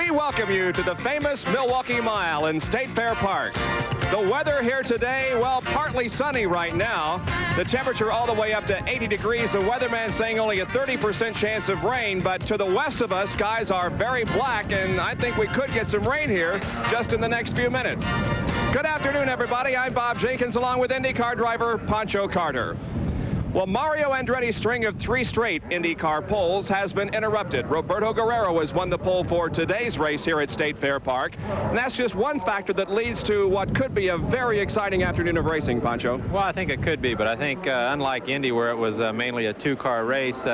we welcome you to the famous Milwaukee Mile in State Fair Park. The weather here today, well, partly sunny right now. The temperature all the way up to 80 degrees. The weatherman saying only a 30% chance of rain, but to the west of us, skies are very black, and I think we could get some rain here just in the next few minutes. Good afternoon, everybody. I'm Bob Jenkins, along with IndyCar driver Pancho Carter. Well, Mario Andretti's string of 3 straight IndyCar poles has been interrupted. Roberto Guerrero has won the pole for today's race here at State Fair Park. And that's just one factor that leads to what could be a very exciting afternoon of racing, Pancho. Well, I think it could be, but I think unlike Indy, where it was mainly a 2-car race,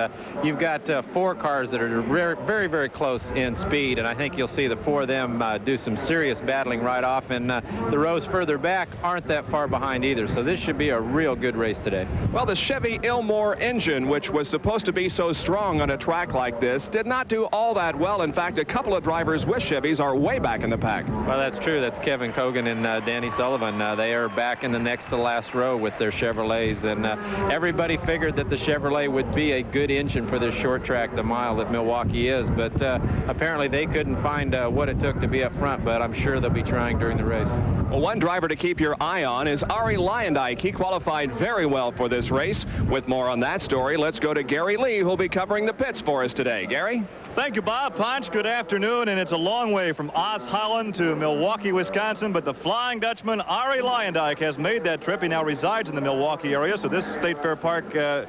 you've got 4 cars that are very, very close in speed, and I think you'll see the 4 of them do some serious battling right off, and the rows further back aren't that far behind either, so this should be a real good race today. Well, the Chevy Ilmore engine, which was supposed to be so strong on a track like this, did not do all that well. In fact, a couple of drivers with Chevys are way back in the pack. Well, that's true. That's Kevin Cogan and Danny Sullivan. They are back in the next to last row with their Chevrolets, and everybody figured that the Chevrolet would be a good engine for this short track, the mile that Milwaukee is, but apparently they couldn't find what it took to be up front, but I'm sure they'll be trying during the race. Well, one driver to keep your eye on is Arie Luyendyk. He qualified very well for this race. With more on that story, let's go to Gary Lee, who'll be covering the pits for us today. Gary? Thank you, Bob. Ponch, good afternoon, and it's a long way from Oss, Holland to Milwaukee, Wisconsin, but the Flying Dutchman, Arie Luyendyk, has made that trip. He now resides in the Milwaukee area, so this State Fair Park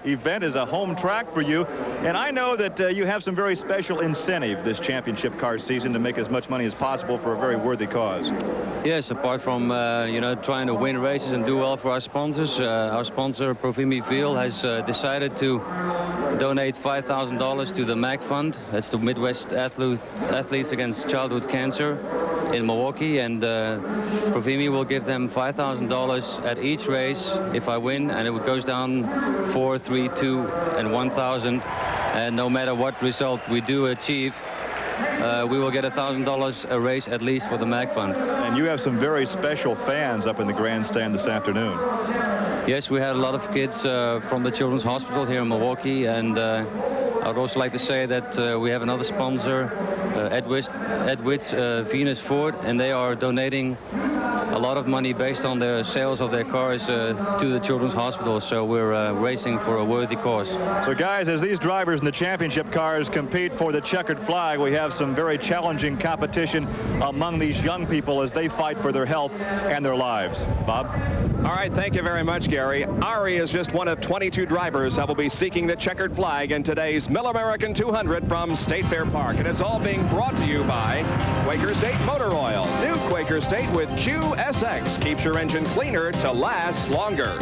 event is a home track for you. And I know that you have some very special incentive this championship car season to make as much money as possible for a very worthy cause. Yes, apart from, you know, trying to win races and do well for our sponsors, our sponsor, Profimi Fuel, has decided to donate $5,000 to the MAC Fund. That's the Midwest Athletes Against Childhood Cancer in Milwaukee, and Profimi will give them $5,000 at each race if I win, and it goes down 4, 3, 2, and 1,000, and no matter what result we do achieve, we will get $1,000 a race at least for the MAC Fund. And you have some very special fans up in the grandstand this afternoon. Yes, we had a lot of kids from the Children's Hospital here in Milwaukee, and I'd also like to say that we have another sponsor, Edwidge Venus Ford, and they are donating a lot of money based on the sales of their cars to the Children's Hospital, so we're racing for a worthy cause. So guys, as these drivers in the championship cars compete for the checkered flag, we have some very challenging competition among these young people as they fight for their health and their lives. Bob? All right, thank you very much, Gary. Arie is just one of 22 drivers that will be seeking the checkered flag in today's Mil-American 200 from State Fair Park. And it's all being brought to you by Quaker State Motor Oil. New Quaker State with QSX keeps your engine cleaner to last longer.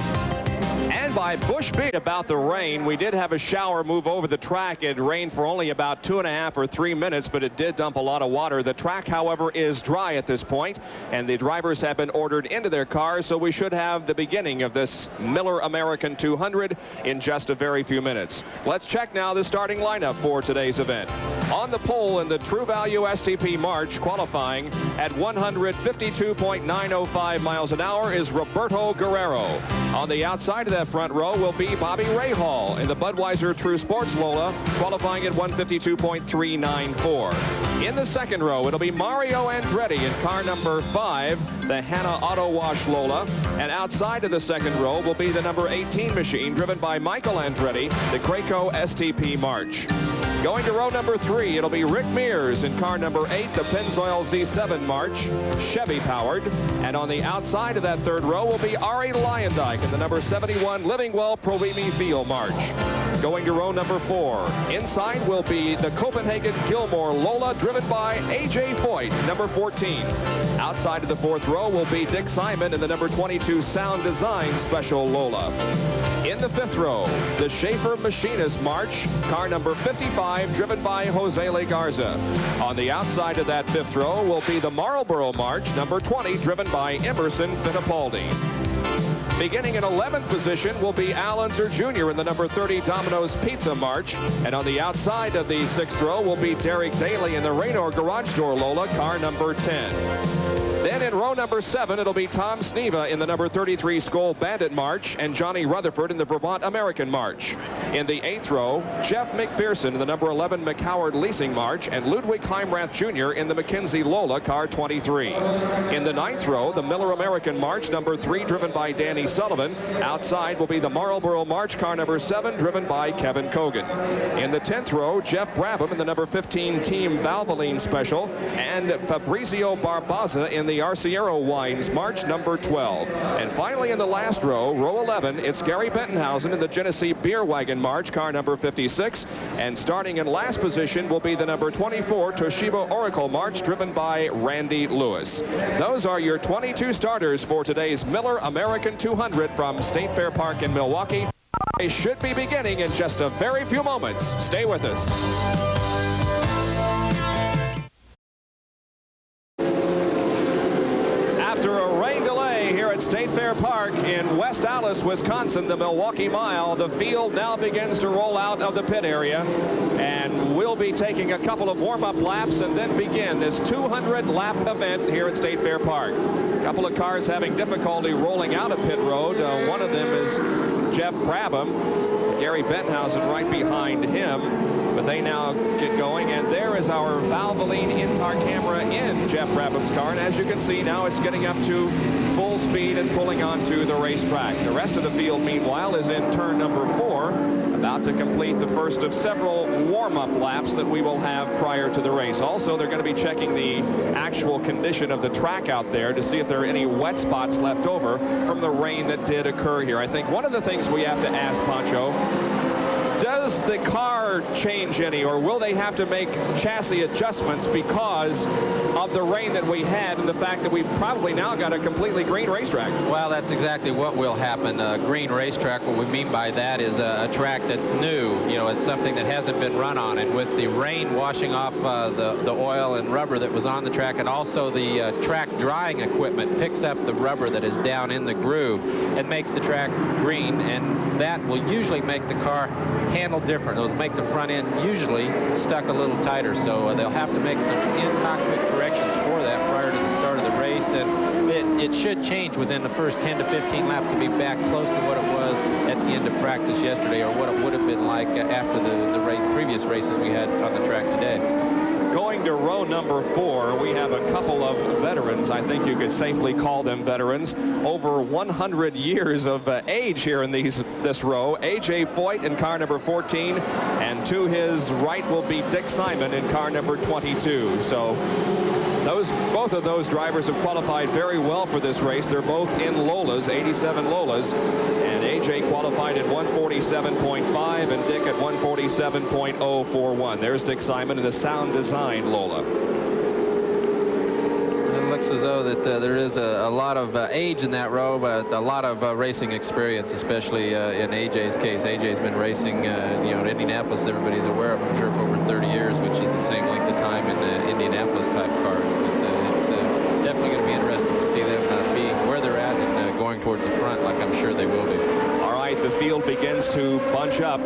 And by Busch Beat. About the rain, we did have a shower move over the track. It rained for only about 2.5 or 3 minutes, but it did dump a lot of water. The track, however, is dry at this point, and the drivers have been ordered into their cars, so we should have the beginning of this Miller American 200 in just a very few minutes. Let's check now the starting lineup for today's event. On the pole in the True Value STP March, qualifying at 152.905 miles an hour, is Roberto Guerrero. On the outside of that front row will be Bobby Rahal in the Budweiser True Sports Lola, qualifying at 152.394. In the second row, it'll be Mario Andretti in car number 5, the Hanna Auto Wash Lola. And outside of the second row will be the number 18 machine driven by Michael Andretti, the Graco STP March. Going to row number 3, it'll be Rick Mears in car number 8, the Pennzoil Z7 March, Chevy powered. And on the outside of that third row will be Arie Luyendyk in the number 71 Livingwell Profimi Fuel March. Going to row number 4, inside will be the Copenhagen Gilmore Lola driven by A.J. Foyt, number 14. Outside of the fourth row will be Dick Simon in the number 22 Sound Design Special Lola. In the fifth row, the Schaefer Machinist March, car number 55, driven by Jose Legarza. On the outside of that fifth row will be the Marlboro March, number 20, driven by Emerson Fittipaldi. Beginning in 11th position will be Al Unser Jr. in the number 30 Domino's Pizza March. And on the outside of the 6th row will be Derek Daly in the Raynor Garage Door Lola, car number 10. Then in row number 7, it'll be Tom Sneva in the number 33 Skoll Bandit March and Johnny Rutherford in the Vermont American March. In the 8th row, Jeff McPherson in the number 11 McHoward Leasing March and Ludwig Heimrath Jr. in the McKenzie Lola, car 23. In the 9th row, the Miller American March, number 3, driven by Danny Sullivan. Outside will be the Marlboro March, car number 7, driven by Kevin Cogan. In the 10th row, Jeff Brabham in the number 15 Team Valvoline Special and Fabrizio Barbaza in the Arciero Wines March number 12. And finally in the last row, row 11, it's Gary Bentonhausen in the Genesee Beer Wagon March, car number 56. And starting in last position will be the number 24 Toshiba Oracle March, driven by Randy Lewis. Those are your 22 starters for today's Miller American 200 from State Fair Park in Milwaukee. They should be beginning in just a very few moments. Stay with us. After a rain delay here at State Fair Park in West Allis, Wisconsin, the Milwaukee Mile, the field now begins to roll out of the pit area, and we'll be taking a couple of warm-up laps and then begin this 200-lap event here at State Fair Park. A couple of cars having difficulty rolling out of pit road. One of them is Jeff Brabham, Gary Bentonhausen right behind him. But they now get going, and there is our Valvoline in-car camera in Jeff Brabham's car. And as you can see, now it's getting up to full speed and pulling onto the racetrack. The rest of the field, meanwhile, is in turn number 4, about to complete the first of several warm-up laps that we will have prior to the race. Also, they're going to be checking the actual condition of the track out there to see if there are any wet spots left over from the rain that did occur here. I think one of the things we have to ask, Pancho, does the car change any, or will they have to make chassis adjustments because of the rain that we had and the fact that we've probably now got a completely green racetrack? Well, that's exactly what will happen. A green racetrack, what we mean by that is a track that's new. You know, it's something that hasn't been run on. And with the rain washing off the oil and rubber that was on the track, and also the track drying equipment picks up the rubber that is down in the groove and makes the track green, and that will usually make the car handle different. It'll make the front end usually stuck a little tighter, so they'll have to make some in-cockpit corrections for that prior to the start of the race, and it should change within the first 10 to 15 laps to be back close to what it was at the end of practice yesterday, or what it would have been like after the previous races we had on the track today. Going to row number 4, we have a couple of veterans. I think you could safely call them veterans. Over 100 years of age here in this row. A.J. Foyt in car number 14, and to his right will be Dick Simon in car number 22. So both of those drivers have qualified very well for this race. They're both in Lolas, 87 Lolas. And A.J. qualified at 147.5 and Dick at 147.041. There's Dick Simon in the Sound Design Lola. It looks as though that there is a lot of age in that row, but a lot of racing experience, especially in A.J.'s case. A.J.'s been racing, at Indianapolis, everybody's aware of, I'm sure, for over 30 years, which is the same length of time in the Indianapolis-type cars. But it's definitely going to be interesting to see them be where they're at and going towards the front, like I'm sure they will be. All right, the field begins to bunch up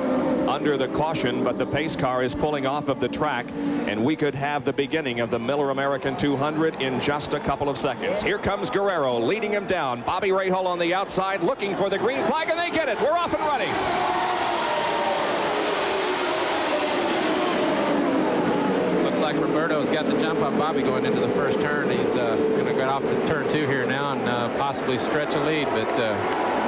under the caution, but the pace car is pulling off of the track, and we could have the beginning of the Miller American 200 in just a couple of seconds. Here comes Guerrero leading him down. Bobby Rahal on the outside looking for the green flag, and they get it. We're off and running. Looks like Roberto's got the jump on Bobby going into the first turn. He's going to get off to turn 2 here now and possibly stretch a lead, but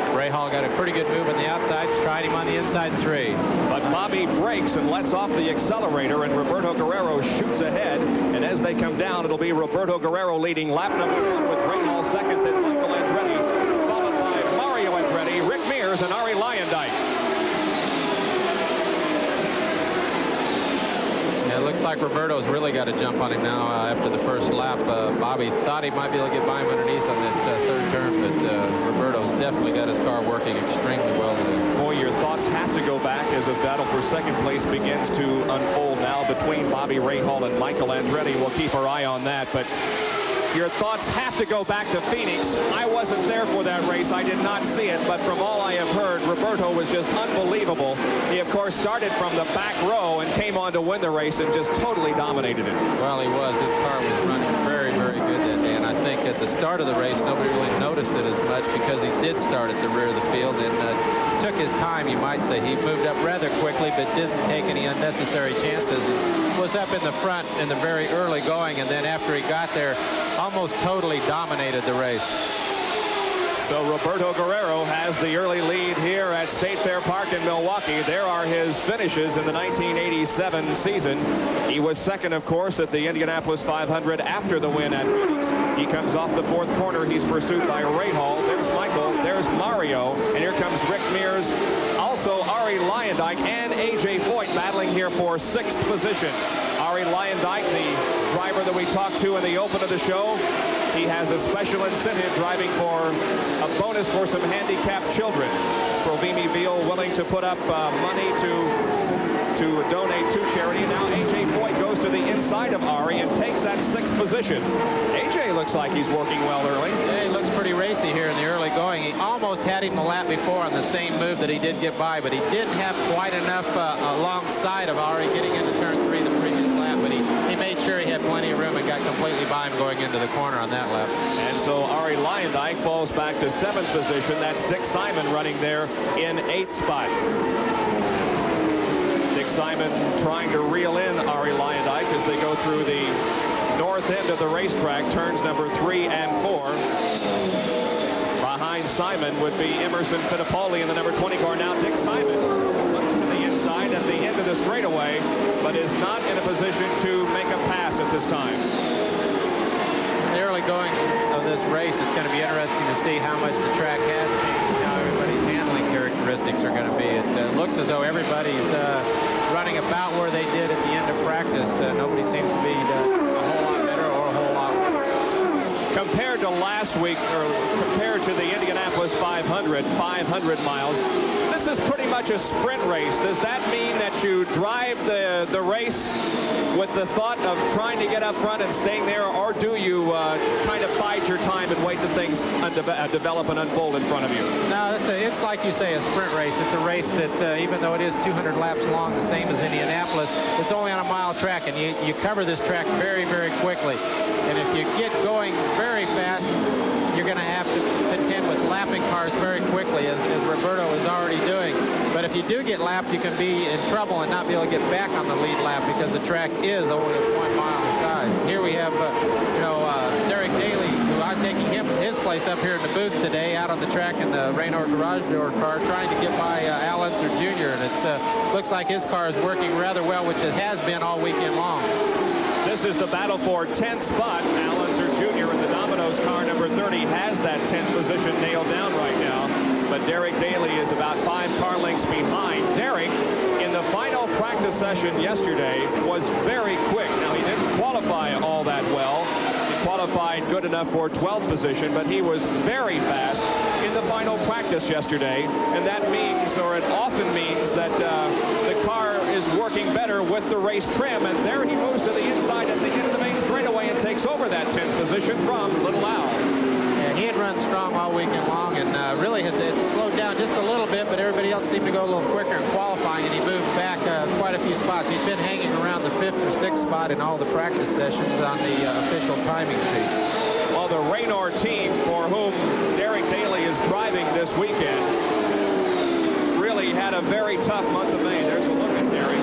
Rahal got a pretty good move on the outside, tried him on the inside 3. But Bobby brakes and lets off the accelerator, and Roberto Guerrero shoots ahead. And as they come down, it'll be Roberto Guerrero leading lap number 1 with Rahal second, then Michael Andretti, followed by Mario Andretti, Rick Mears, and Arie Luyendyk. Yeah, it looks like Roberto's really got a jump on him now after the first lap. Bobby thought he might be able to get by him underneath on that third turn, but Roberto's definitely got his car working extremely well today. Boy, your thoughts have to go back as a battle for second place begins to unfold now between Bobby Rahal and Michael Andretti. We'll keep our eye on that, but your thoughts have to go back to Phoenix. I wasn't there for that race. I did not see it, but from all I have heard, Roberto was just unbelievable. He, of course, started from the back row and came on to win the race and just totally dominated it. Well, he was. His car was running very, very good that day, and I think at the start of the race, nobody really noticed it as much because he did start at the rear of the field and took his time, you might say. He moved up rather quickly, but didn't take any unnecessary chances. And was up in the front in the very early going, and then after he got there, almost totally dominated the race. So Roberto Guerrero has the early lead here at State Fair Park in Milwaukee. There are his finishes in the 1987 season. He was second, of course, at the Indianapolis 500 after the win at Phoenix. He comes off the fourth corner. He's pursued by Ray Hall. There's Michael. There's Mario. And here comes Rick Mears. Also, Ari Leyendijk and A.J. Foyt battling here for sixth position. Ari Leyendijk, the driver that we talked to in the open of the show, he has a special incentive driving for a bonus for some handicapped children. Provimi Veal willing to put up money to donate to charity. Now A.J. Foyt goes to the inside of Ari and takes that sixth position. A.J. looks like he's working well early. Yeah, he looks pretty racy here in the early going. He almost had him the lap before on the same move that he did get by, but he didn't have quite enough alongside of Ari getting into turn 3 the previous lap, but he made sure he had plenty of room and got completely by him going into the corner on that lap. And so Ari Leyendijk falls back to seventh position. That's Dick Simon running there in eighth spot. Dick Simon trying to reel in Ari Leyendijk as they go through the north end of the racetrack, turns number 3 and 4. Behind Simon would be Emerson Fittipaldi in the number 20 car. Now Dick Simon looks to the inside at the end of the straightaway, but is not in a position to make a pass at this time. In the early going of this race, it's going to be interesting to see how much the track has changed, how everybody's handling characteristics are going to be. It looks as though everybody's running about where they did at the end of practice. Nobody seems to be a whole lot better or a whole lot worse. Compared to last week, or compared to the Indianapolis 500 miles, this is pretty much a sprint race. Does that mean that you drive the race with the thought of trying to get up front and staying there, or do you kind of bide your time and wait till things develop and unfold in front of you? No, it's like you say, a sprint race. It's a race that even though it is 200 laps long, the same as Indianapolis, it's only on a mile track, and you cover this track very, very quickly. And if you get going very fast, you're going to have to contend with lapping cars very quickly, as Roberto is already doing. But if you do get lapped, you can be in trouble and not be able to get back on the lead lap because the track is only 1 mile in size. Here we have, Derek Daly, who I'm taking his place up here in the booth today, out on the track in the Raynor garage door car, trying to get by Al Unser Jr. And it looks like his car is working rather well, which it has been all weekend long. This is the battle for 10th spot. Al Unser Jr. in the Domino's car number 30 has that 10th position nailed down right now. But Derek Daly is about 5 car lengths behind. Derek, in the final practice session yesterday, was very quick. Now, he didn't qualify all that well. He qualified good enough for 12th position, but he was very fast in the final practice yesterday. And that means, or it often means, that the car is working better with the race trim. And there he moves to the inside at the end of the main straightaway and takes over that 10th position from Little Al. He had run strong all weekend long and really had slowed down just a little bit, but everybody else seemed to go a little quicker in qualifying, and he moved back quite a few spots. He's been hanging around the 5th or 6th spot in all the practice sessions on the official timing sheet. Well, the Raynor team, for whom Derek Daly is driving this weekend, really had a very tough month of May. There's a look at Derek.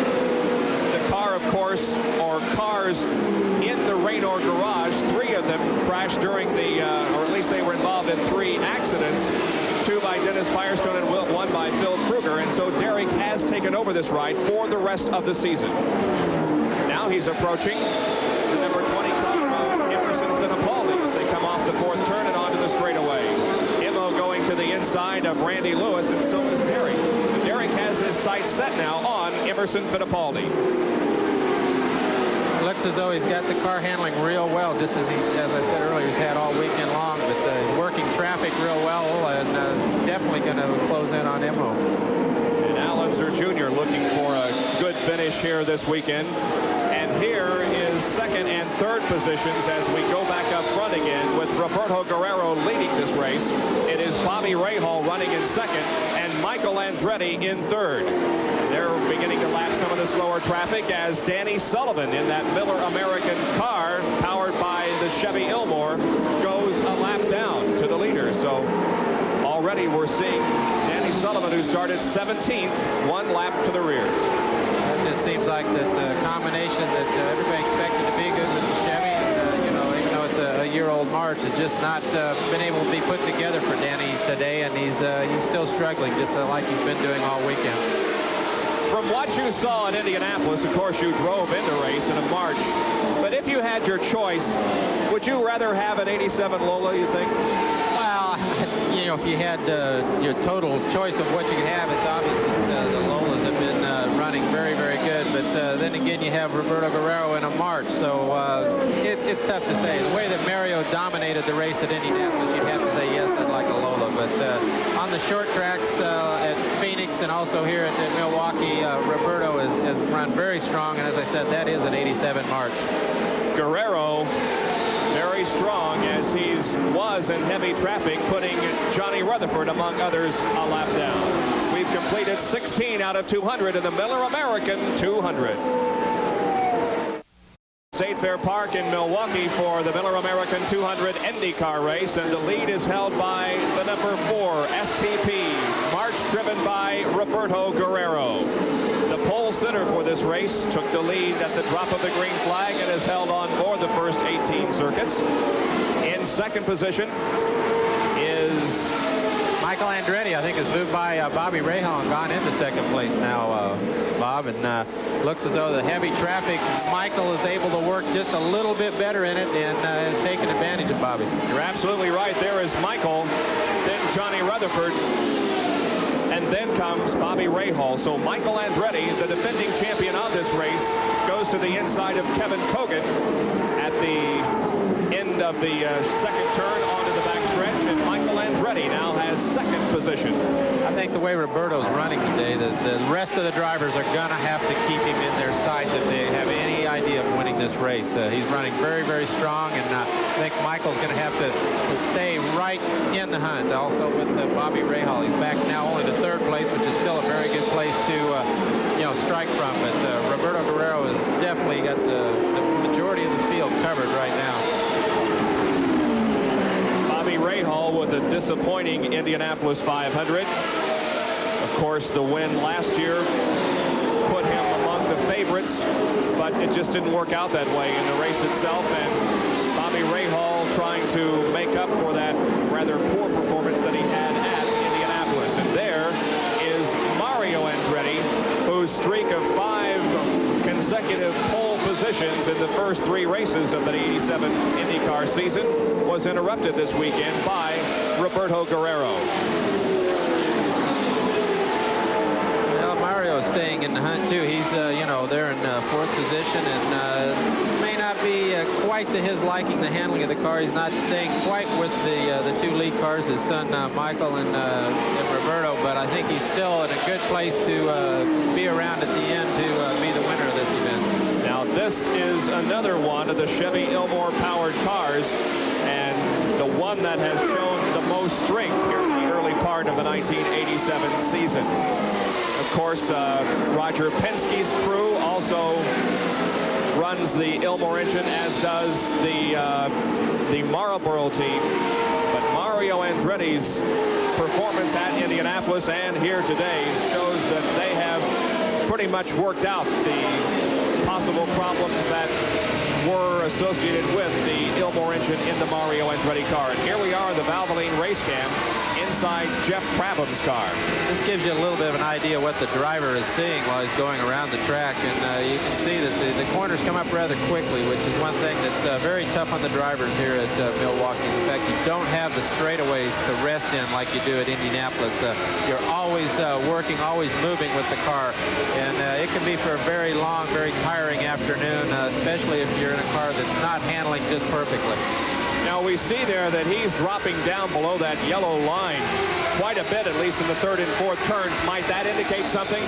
The car, of course, or cars in the Raynor garage, 3 of them crashed during the, or at least they were involved in 3 accidents, 2 by Dennis Firestone and 1 by Phil Kruger. And so Derek has taken over this ride for the rest of the season. Now he's approaching the number 20 car, Emerson Fittipaldi, as they come off the 4th turn and onto the straightaway. Immo going to the inside of Randy Lewis, and so is Derek. So Derek has his sights set now on Emerson Fittipaldi. Looks as though he's got the car handling real well, just as I said earlier, he's had all weekend long, but he's working traffic real well and definitely going to close in on Immo. And Al Unser Jr. looking for a good finish here this weekend. And here is second second and third positions as we go back up front again with Roberto Guerrero leading this race. It is Bobby Rahal running in second and Michael Andretti in third. They're beginning to lap some of the slower traffic as Danny Sullivan in that Miller American car powered by the Chevy Ilmor goes a lap down to the leader. So already we're seeing Danny Sullivan, who started 17th, 1 lap to the rear. It just seems like the combination that everybody expected to be good with the Chevy, and, you know, even though it's a year-old March, it's just not been able to be put together for Danny today, and he's still struggling, just like he's been doing all weekend. From what you saw in Indianapolis, of course, you drove in the race in a March, but if you had your choice, would you rather have an 87 Lola, you think? Well, you know, if you had your total choice of what you could have, it's obvious that the Lolas have been running very, very good. But then again, you have Roberto Guerrero in a March, so it's tough to say. The way that Mario dominated the race at Indianapolis, you'd have to say, yes, I'd like a Lola. But on the short tracks at Phoenix and also here at Milwaukee, Roberto has run very strong. And as I said, that is an 87 March. Guerrero very strong as he was in heavy traffic, putting Johnny Rutherford, among others, a lap down. We've completed 16 out of 200 in the Miller American 200. State Fair Park in Milwaukee for the Miller American 200 IndyCar race, and the lead is held by the number 4 STP, March driven by Roberto Guerrero. The pole sitter for this race took the lead at the drop of the green flag and has held on for the first 18 circuits. In second position is Michael Andretti, I think, has moved by Bobby Rahal and gone into second place now, Bob, and looks as though the heavy traffic, Michael is able to work just a little bit better in it and has taken advantage of Bobby. You're absolutely right. There is Michael, then Johnny Rutherford, and then comes Bobby Rahal. So Michael Andretti, the defending champion of this race, goes to the inside of Kevin Kogan at the end of the second turn onto the back stretch, and Michael Andretti now has second position. I think the way Roberto's running today, the rest of the drivers are going to have to keep him in their sights if they have any idea of winning this race. He's running very, very strong, and I think Michael's going to have to stay right in the hunt. Also with Bobby Rahal, he's back now only to third place, which is still a very good place to strike from. But Roberto Guerrero has definitely got the majority of the field covered right now. Bobby Rahal with a disappointing Indianapolis 500. Of course, the win last year put him among the favorites, but it just didn't work out that way in the race itself. And Bobby Rahal trying to make up for that rather poor performance that he had at Indianapolis. And there is Mario Andretti, whose streak of 5 consecutive pole positions in the first 3 races of the 87 IndyCar season was interrupted this weekend by Roberto Guerrero. Well, Mario's staying in the hunt too. He's they're in 4th position, and may not be quite to his liking, the handling of the car. He's not staying quite with the 2 lead cars, his son Michael and Roberto, but I think he's still in a good place to be around at the end to be the winner of this event. Now this is another one of the Chevy Ilmor powered cars, and the one that has shown the most strength here in the early part of the 1987 season. Of course, Roger Penske's crew also runs the Ilmor engine, as does the Marlboro team. But Mario Andretti's performance at Indianapolis and here today shows that they have pretty much worked out the possible problems that were associated with the Ilmor engine in the Mario Andretti car. And here we are, the Valvoline race cam inside Jeff Brabham's car. This gives you a little bit of an idea what the driver is seeing while he's going around the track, and you can see that the corners come up rather quickly, which is one thing that's very tough on the drivers here at Milwaukee. In fact, you don't have the straightaways to rest in like you do at Indianapolis. You're always working, always moving with the car, and it can be for a very long, very tiring afternoon, especially if you're in a car that's not handling just perfectly. Now we see there that he's dropping down below that yellow line quite a bit, at least in the third and fourth turns. Might that indicate something?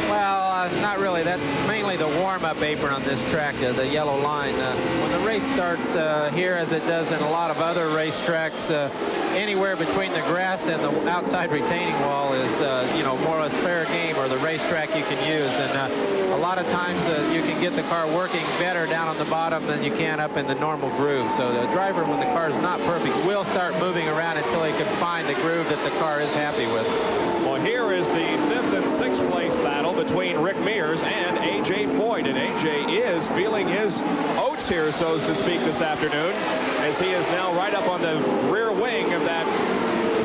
Well, not really. That's mainly the warm-up apron on this track, the yellow line. When the race starts here, as it does in a lot of other racetracks, anywhere between the grass and the outside retaining wall is, you know, more or less fair game, or the racetrack you can use. And a lot of times you can get the car working better down on the bottom than you can up in the normal groove. So the driver, when the car is not perfect, will start moving around until he can find the groove that the car is happy with. Well, here is the 5th and 6th place battle between Rick Mears and A.J. Foyt. And A.J. is feeling his oats here, so to speak, this afternoon, as he is now right up on the rear wing of that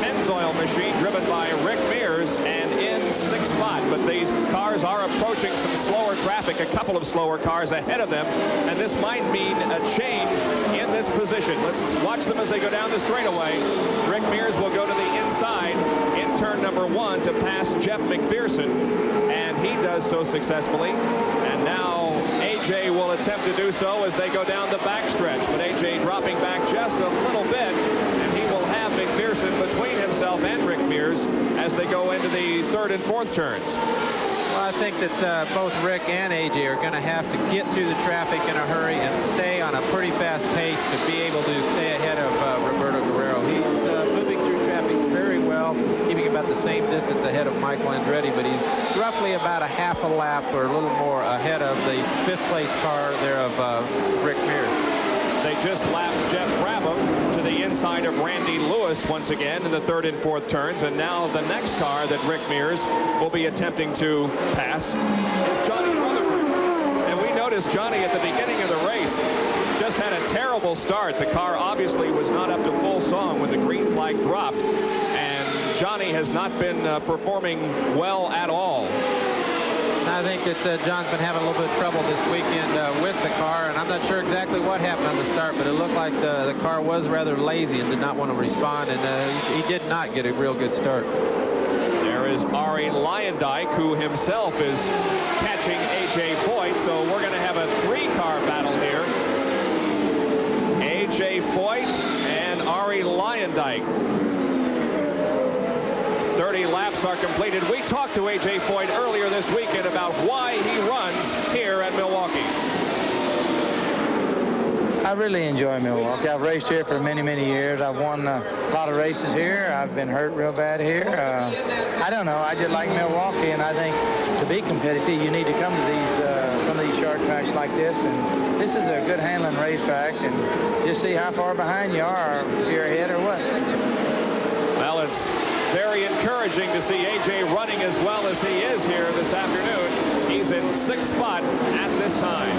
Pennzoil machine driven by Rick Mears and in 6th spot. But these cars are approaching some slower traffic, a couple of slower cars ahead of them, and this might mean a change in this position. Let's watch them as they go down the straightaway. Rick Mears will go to the inside in turn number 1 to pass Jeff McPherson, and he does so successfully. And now A.J. will attempt to do so as they go down the backstretch, but A.J. dropping back just a little bit, and he will have McPherson between himself and Rick Mears as they go into the 3rd and 4th turns. Well, I think that both Rick and A.J. are going to have to get through the traffic in a hurry and stay on a pretty fast pace to be able to stay ahead of Roberto Guerrero. He's moving through traffic very well, keeping about the same distance ahead of Michael Andretti, but he's roughly about a half a lap or a little more ahead of the 5th place car there of Rick Mears. They just lapped Jeff Brabham to the inside of Randy Lewis once again in the 3rd and 4th turns, and now the next car that Rick Mears will be attempting to pass is Johnny Rutherford. And we noticed Johnny at the beginning of the race just had a terrible start. The car obviously was not up to full song when the green flag dropped, and Johnny has not been performing well at all. I think that John's been having a little bit of trouble this weekend with the car, and I'm not sure exactly what happened on the start, but it looked like the car was rather lazy and did not want to respond, and he did not get a real good start. There is Arie Luyendyk, who himself is catching A.J. Foyt, so we're going to have a 3-car battle here. A.J. Foyt and Arie Luyendyk. 30 laps are completed. We talked to A.J. Foyt earlier this weekend about why he runs here at Milwaukee. I really enjoy Milwaukee. I've raced here for many, many years. I've won a lot of races here. I've been hurt real bad here. I don't know. I just like Milwaukee, and I think to be competitive, you need to come to these some of these short tracks like this. And this is a good handling racetrack, and just see how far behind you are, if you're ahead or what. Well, it's very encouraging to see A.J. running as well as he is here this afternoon. He's in 6th spot at this time.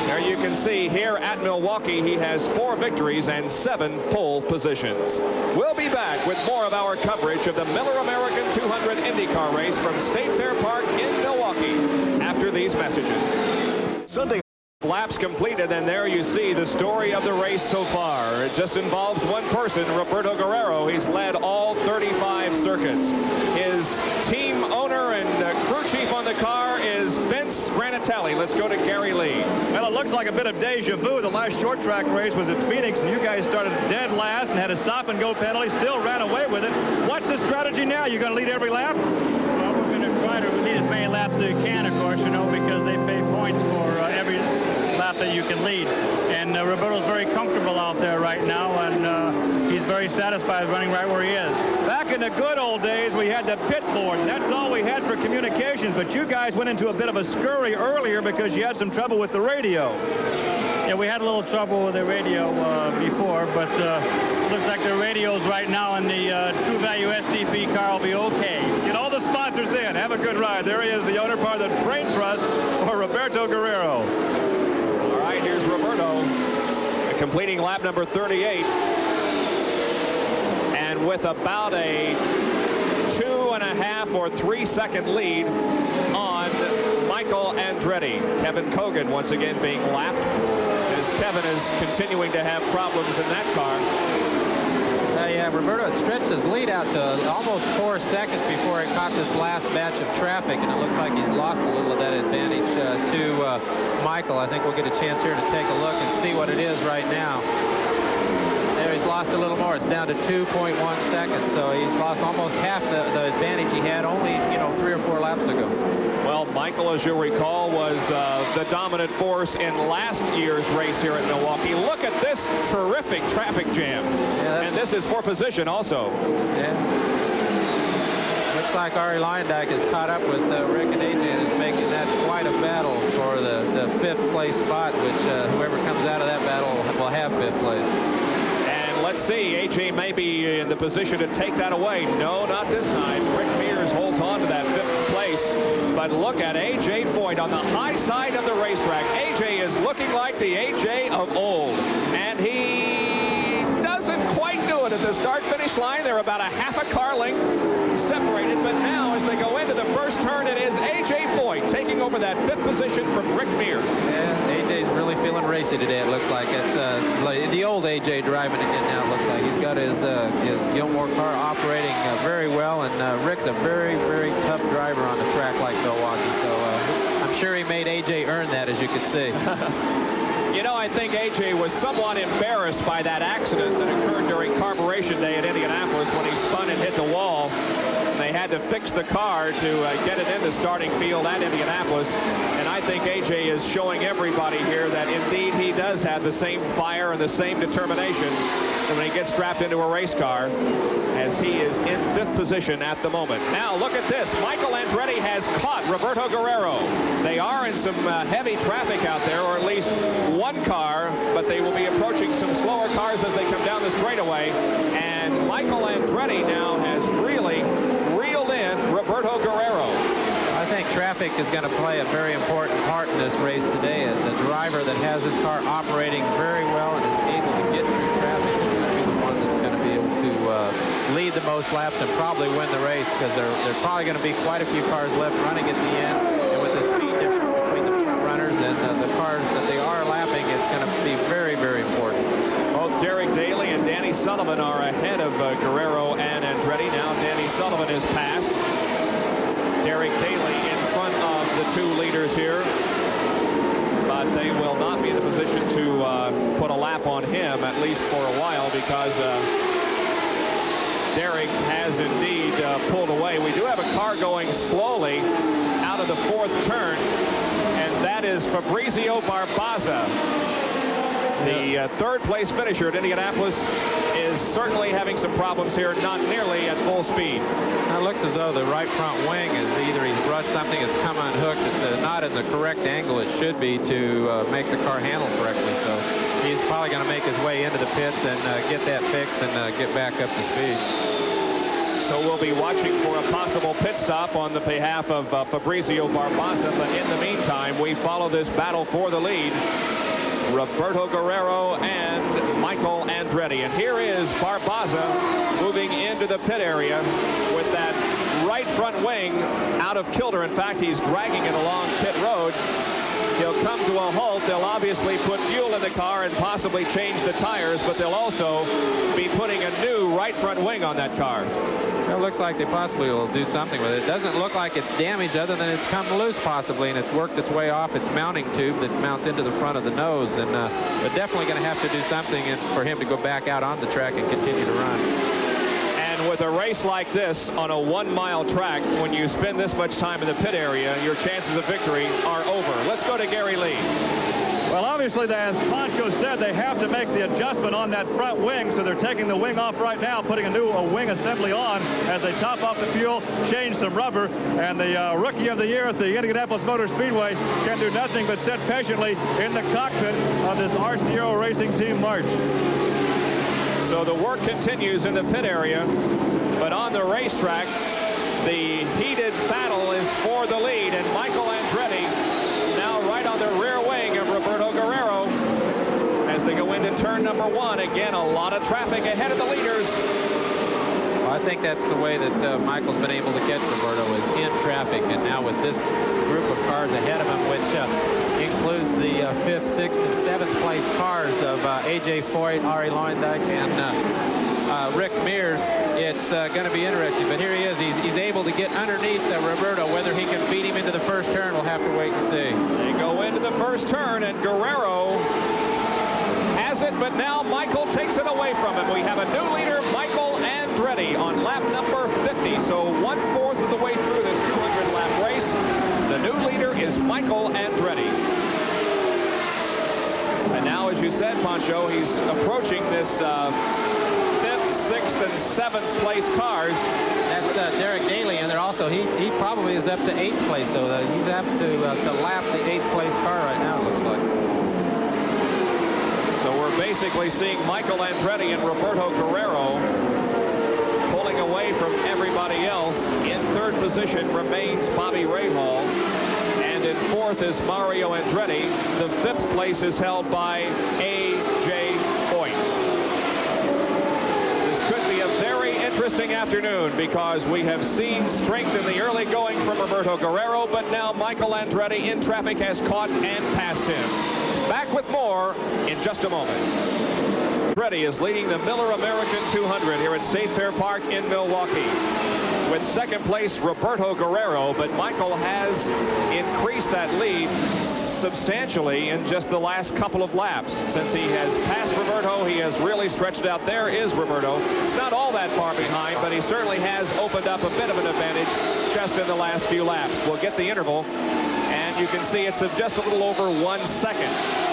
There you can see here at Milwaukee, he has 4 victories and 7 pole positions. We'll be back with more of our coverage of the Miller American 200 IndyCar race from State Fair Park in Milwaukee after these messages. Sunday laps completed, and there you see the story of the race so far. It just involves one person, Roberto Guerrero. He's led all 35 circuits. His team owner and crew chief on the car is Vince Granatelli. Let's go to Gary Lee. Well, it looks like a bit of deja vu. The last short track race was at Phoenix, and you guys started dead last and had a stop-and-go penalty, still ran away with it. What's the strategy now? You going to lead every lap? Well, we're going to try to lead as many laps as we can, of course, you know, because they pay points for every lap that you can lead. And Roberto's very comfortable out there right now, and he's very satisfied running right where he is. Back in the good old days, we had the pit board. That's all we had for communications, but you guys went into a bit of a scurry earlier because you had some trouble with the radio. Yeah, we had a little trouble with the radio before, but looks like the radios right now in the True Value SDP car will be okay. Get all the sponsors in. Have a good ride. There he is, the owner part of the Brain Trust for Roberto Guerrero. All right, here's Roberto completing lap number 38. And with about a 2.5 or 3 second lead on Michael Andretti. Kevin Kogan once again being lapped as Kevin is continuing to have problems in that car. Yeah, Roberto had stretched his lead out to almost 4 seconds before he caught this last batch of traffic, and it looks like he's lost a little of that advantage to Michael. I think we'll get a chance here to take a look and see what it is right now. There he's he's lost a little more. It's down to 2.1 seconds, so he's lost almost half the advantage he had only, 3 or 4 laps ago. Well, Michael, as you'll recall, was the dominant force in last year's race here at Milwaukee. Look at this terrific traffic jam. Yeah, and this is for position also. Yeah. Looks like Ari Leyendijk has caught up with Rick and AJ and is making that quite a battle for the 5th place spot, which whoever comes out of that battle will have 5th place. And let's see, AJ may be in the position to take that away. No, not this time. Rick Mears holds on to that 5th place. But look at AJ Foyt on the high side of the racetrack. AJ is looking like the AJ of old. And he doesn't quite do it at the start-finish line. They're about a half a car length separated. But now as they go into the first turn, it is AJ Foyt taking over that 5th position from Rick Mears. Yeah, AJ's really feeling racy today, it looks like. It's like the old AJ driving again now, it looks like. He's got his Gilmore car operating very well, and Rick's a very, very tough driver on the track like Milwaukee, so I'm sure he made AJ earn that, as you could see. I think AJ was somewhat embarrassed by that accident that occurred during Carburation Day at Indianapolis when he spun and hit the wall. They had to fix the car to get it in the starting field at Indianapolis. And I think AJ is showing everybody here that indeed he does have the same fire and the same determination when he gets strapped into a race car, as he is in 5th position at the moment. Now look at this. Michael Andretti has caught Roberto Guerrero. They are in some heavy traffic out there, or at least one car, but they will be approaching some slower cars as they come down the straightaway. And Michael Andretti now has really reeled in Roberto Guerrero. I think traffic is going to play a very important part in this race today. As the driver that has his car operating very well and is able to get through traffic is going to be the one that's going to be able to lead the most laps and probably win the race, because there's probably going to be quite a few cars left running at the end. And with the speed difference between the front runners and the cars that they are lapping, it's going to be very, very important. Both Derek Daly and Danny Sullivan are ahead of Guerrero and Andretti. Now Danny Sullivan is passed. Derek Daly in front of the 2 leaders here, but they will not be in the position to put a lap on him, at least for a while, because Derek has indeed pulled away. We do have a car going slowly out of the 4th turn, and that is Fabrizio Barbaza. The 3rd place finisher at Indianapolis is certainly having some problems here, not nearly at full speed. It looks as though the right front wing is either he's brushed something, it's come unhooked, it's not in the correct angle it should be to make the car handle correctly. So he's probably going to make his way into the pits and get that fixed and get back up to speed. So we'll be watching for a possible pit stop on the behalf of Fabrizio Barbaza. But in the meantime, we follow this battle for the lead. Roberto Guerrero and Michael Andretti. And here is Barbaza moving into the pit area with that right front wing out of kilter. In fact, he's dragging it along pit road. He'll come to a halt. They'll obviously put fuel in the car and possibly change the tires, but they'll also be putting a new right front wing on that car. It looks like they possibly will do something with it. It doesn't look like it's damaged, other than it's come loose possibly, and it's worked its way off its mounting tube that mounts into the front of the nose. And they're definitely going to have to do something for him to go back out on the track and continue to run. And with a race like this on a 1-mile track, when you spend this much time in the pit area, your chances of victory are over. Let's go to Gary Lee. Well, obviously, as Pancho said, they have to make the adjustment on that front wing, so they're taking the wing off right now, putting a new wing assembly on as they top off the fuel, change some rubber, and the Rookie of the Year at the Indianapolis Motor Speedway can do nothing but sit patiently in the cockpit of this RCO Racing Team March. So the work continues in the pit area, but on the racetrack, the heated battle is for the lead, and Michael Andretti now right on the rear wing of Roberto Guerrero as they go into turn number 1. Again, a lot of traffic ahead of the leaders. Well, I think that's the way that Michael's been able to get Roberto, is in traffic, and now with this group of cars ahead of him, which includes the 5th, 6th, and 7th place cars of AJ Foyt, Ari Leyendijk, and Rick Mears. It's going to be interesting, but here he is. He's able to get underneath Roberto. Whether he can beat him into the first turn, we'll have to wait and see. They go into the first turn, and Guerrero has it, but now Michael takes it away. away from him. We have a new leader, Michael Andretti, on lap number 50. So 1/4 of the way through this 200-lap race. The new leader is Michael Andretti. And now, as you said, Pancho, he's approaching this 5th, 6th, and 7th place cars. That's Derek Daly in there also. He probably is up to 8th place, so he's up to lap the 8th place car right now, it looks like. So we're basically seeing Michael Andretti and Roberto Guerrero pulling away from everybody else. In 3rd position remains Bobby Rahal. And in 4th is Mario Andretti. The 5th place is held by A.J. Foyt. This could be a very interesting afternoon because we have seen strength in the early going from Roberto Guerrero, but now Michael Andretti in traffic has caught and passed him. Back with more in just a moment. Andretti is leading the Miller American 200 here at State Fair Park in Milwaukee. With 2nd place Roberto Guerrero, but Michael has increased that lead substantially in just the last couple of laps. Since he has passed Roberto, he has really stretched out. There is Roberto. It's not all that far behind, but he certainly has opened up a bit of an advantage just in the last few laps. We'll get the interval, and you can see it's just a little over 1 second.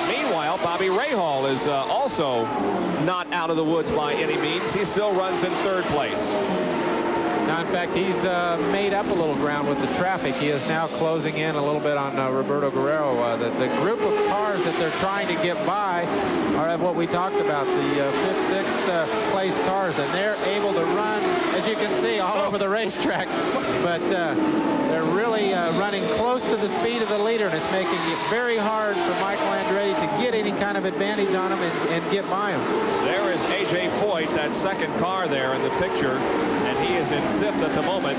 Meanwhile, Bobby Rahal is also not out of the woods by any means. He still runs in 3rd place. Now, in fact, he's made up a little ground with the traffic. He is now closing in a little bit on Roberto Guerrero. The group of cars that they're trying to get by are what we talked about, the 5th, 6th place cars, and they're able to run, as you can see, all over the racetrack. But they're really running close to the speed of the leader, and it's making it very hard for Michael Andretti to get any kind of advantage on him and get by him. There is A.J. Foyt, that 2nd car there in the picture, and he is in 5th at the moment,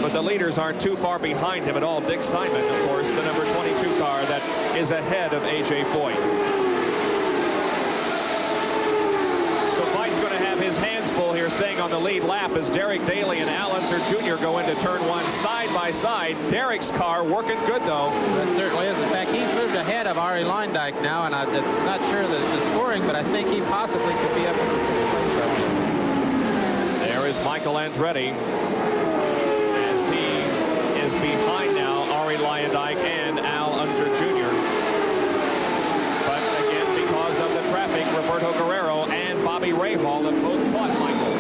but the leaders aren't too far behind him at all. Dick Simon, of course, the number 22 car that is ahead of A.J. Foyt. So Foyt's going to have his hands full here staying on the lead lap as Derek Daly and Al Unser Jr. go into turn 1 side by side. Derek's car working good, though. That certainly is. In fact, he's moved ahead of Arie Luyendyk now, and I'm not sure the scoring, but I think he possibly could be up in the 6th place right now. There is Michael Andretti as he is behind now Arie Luyendyk and Al Unser Jr. But again, because of the traffic, Roberto Guerrero and Bobby Rahal have both caught Michael.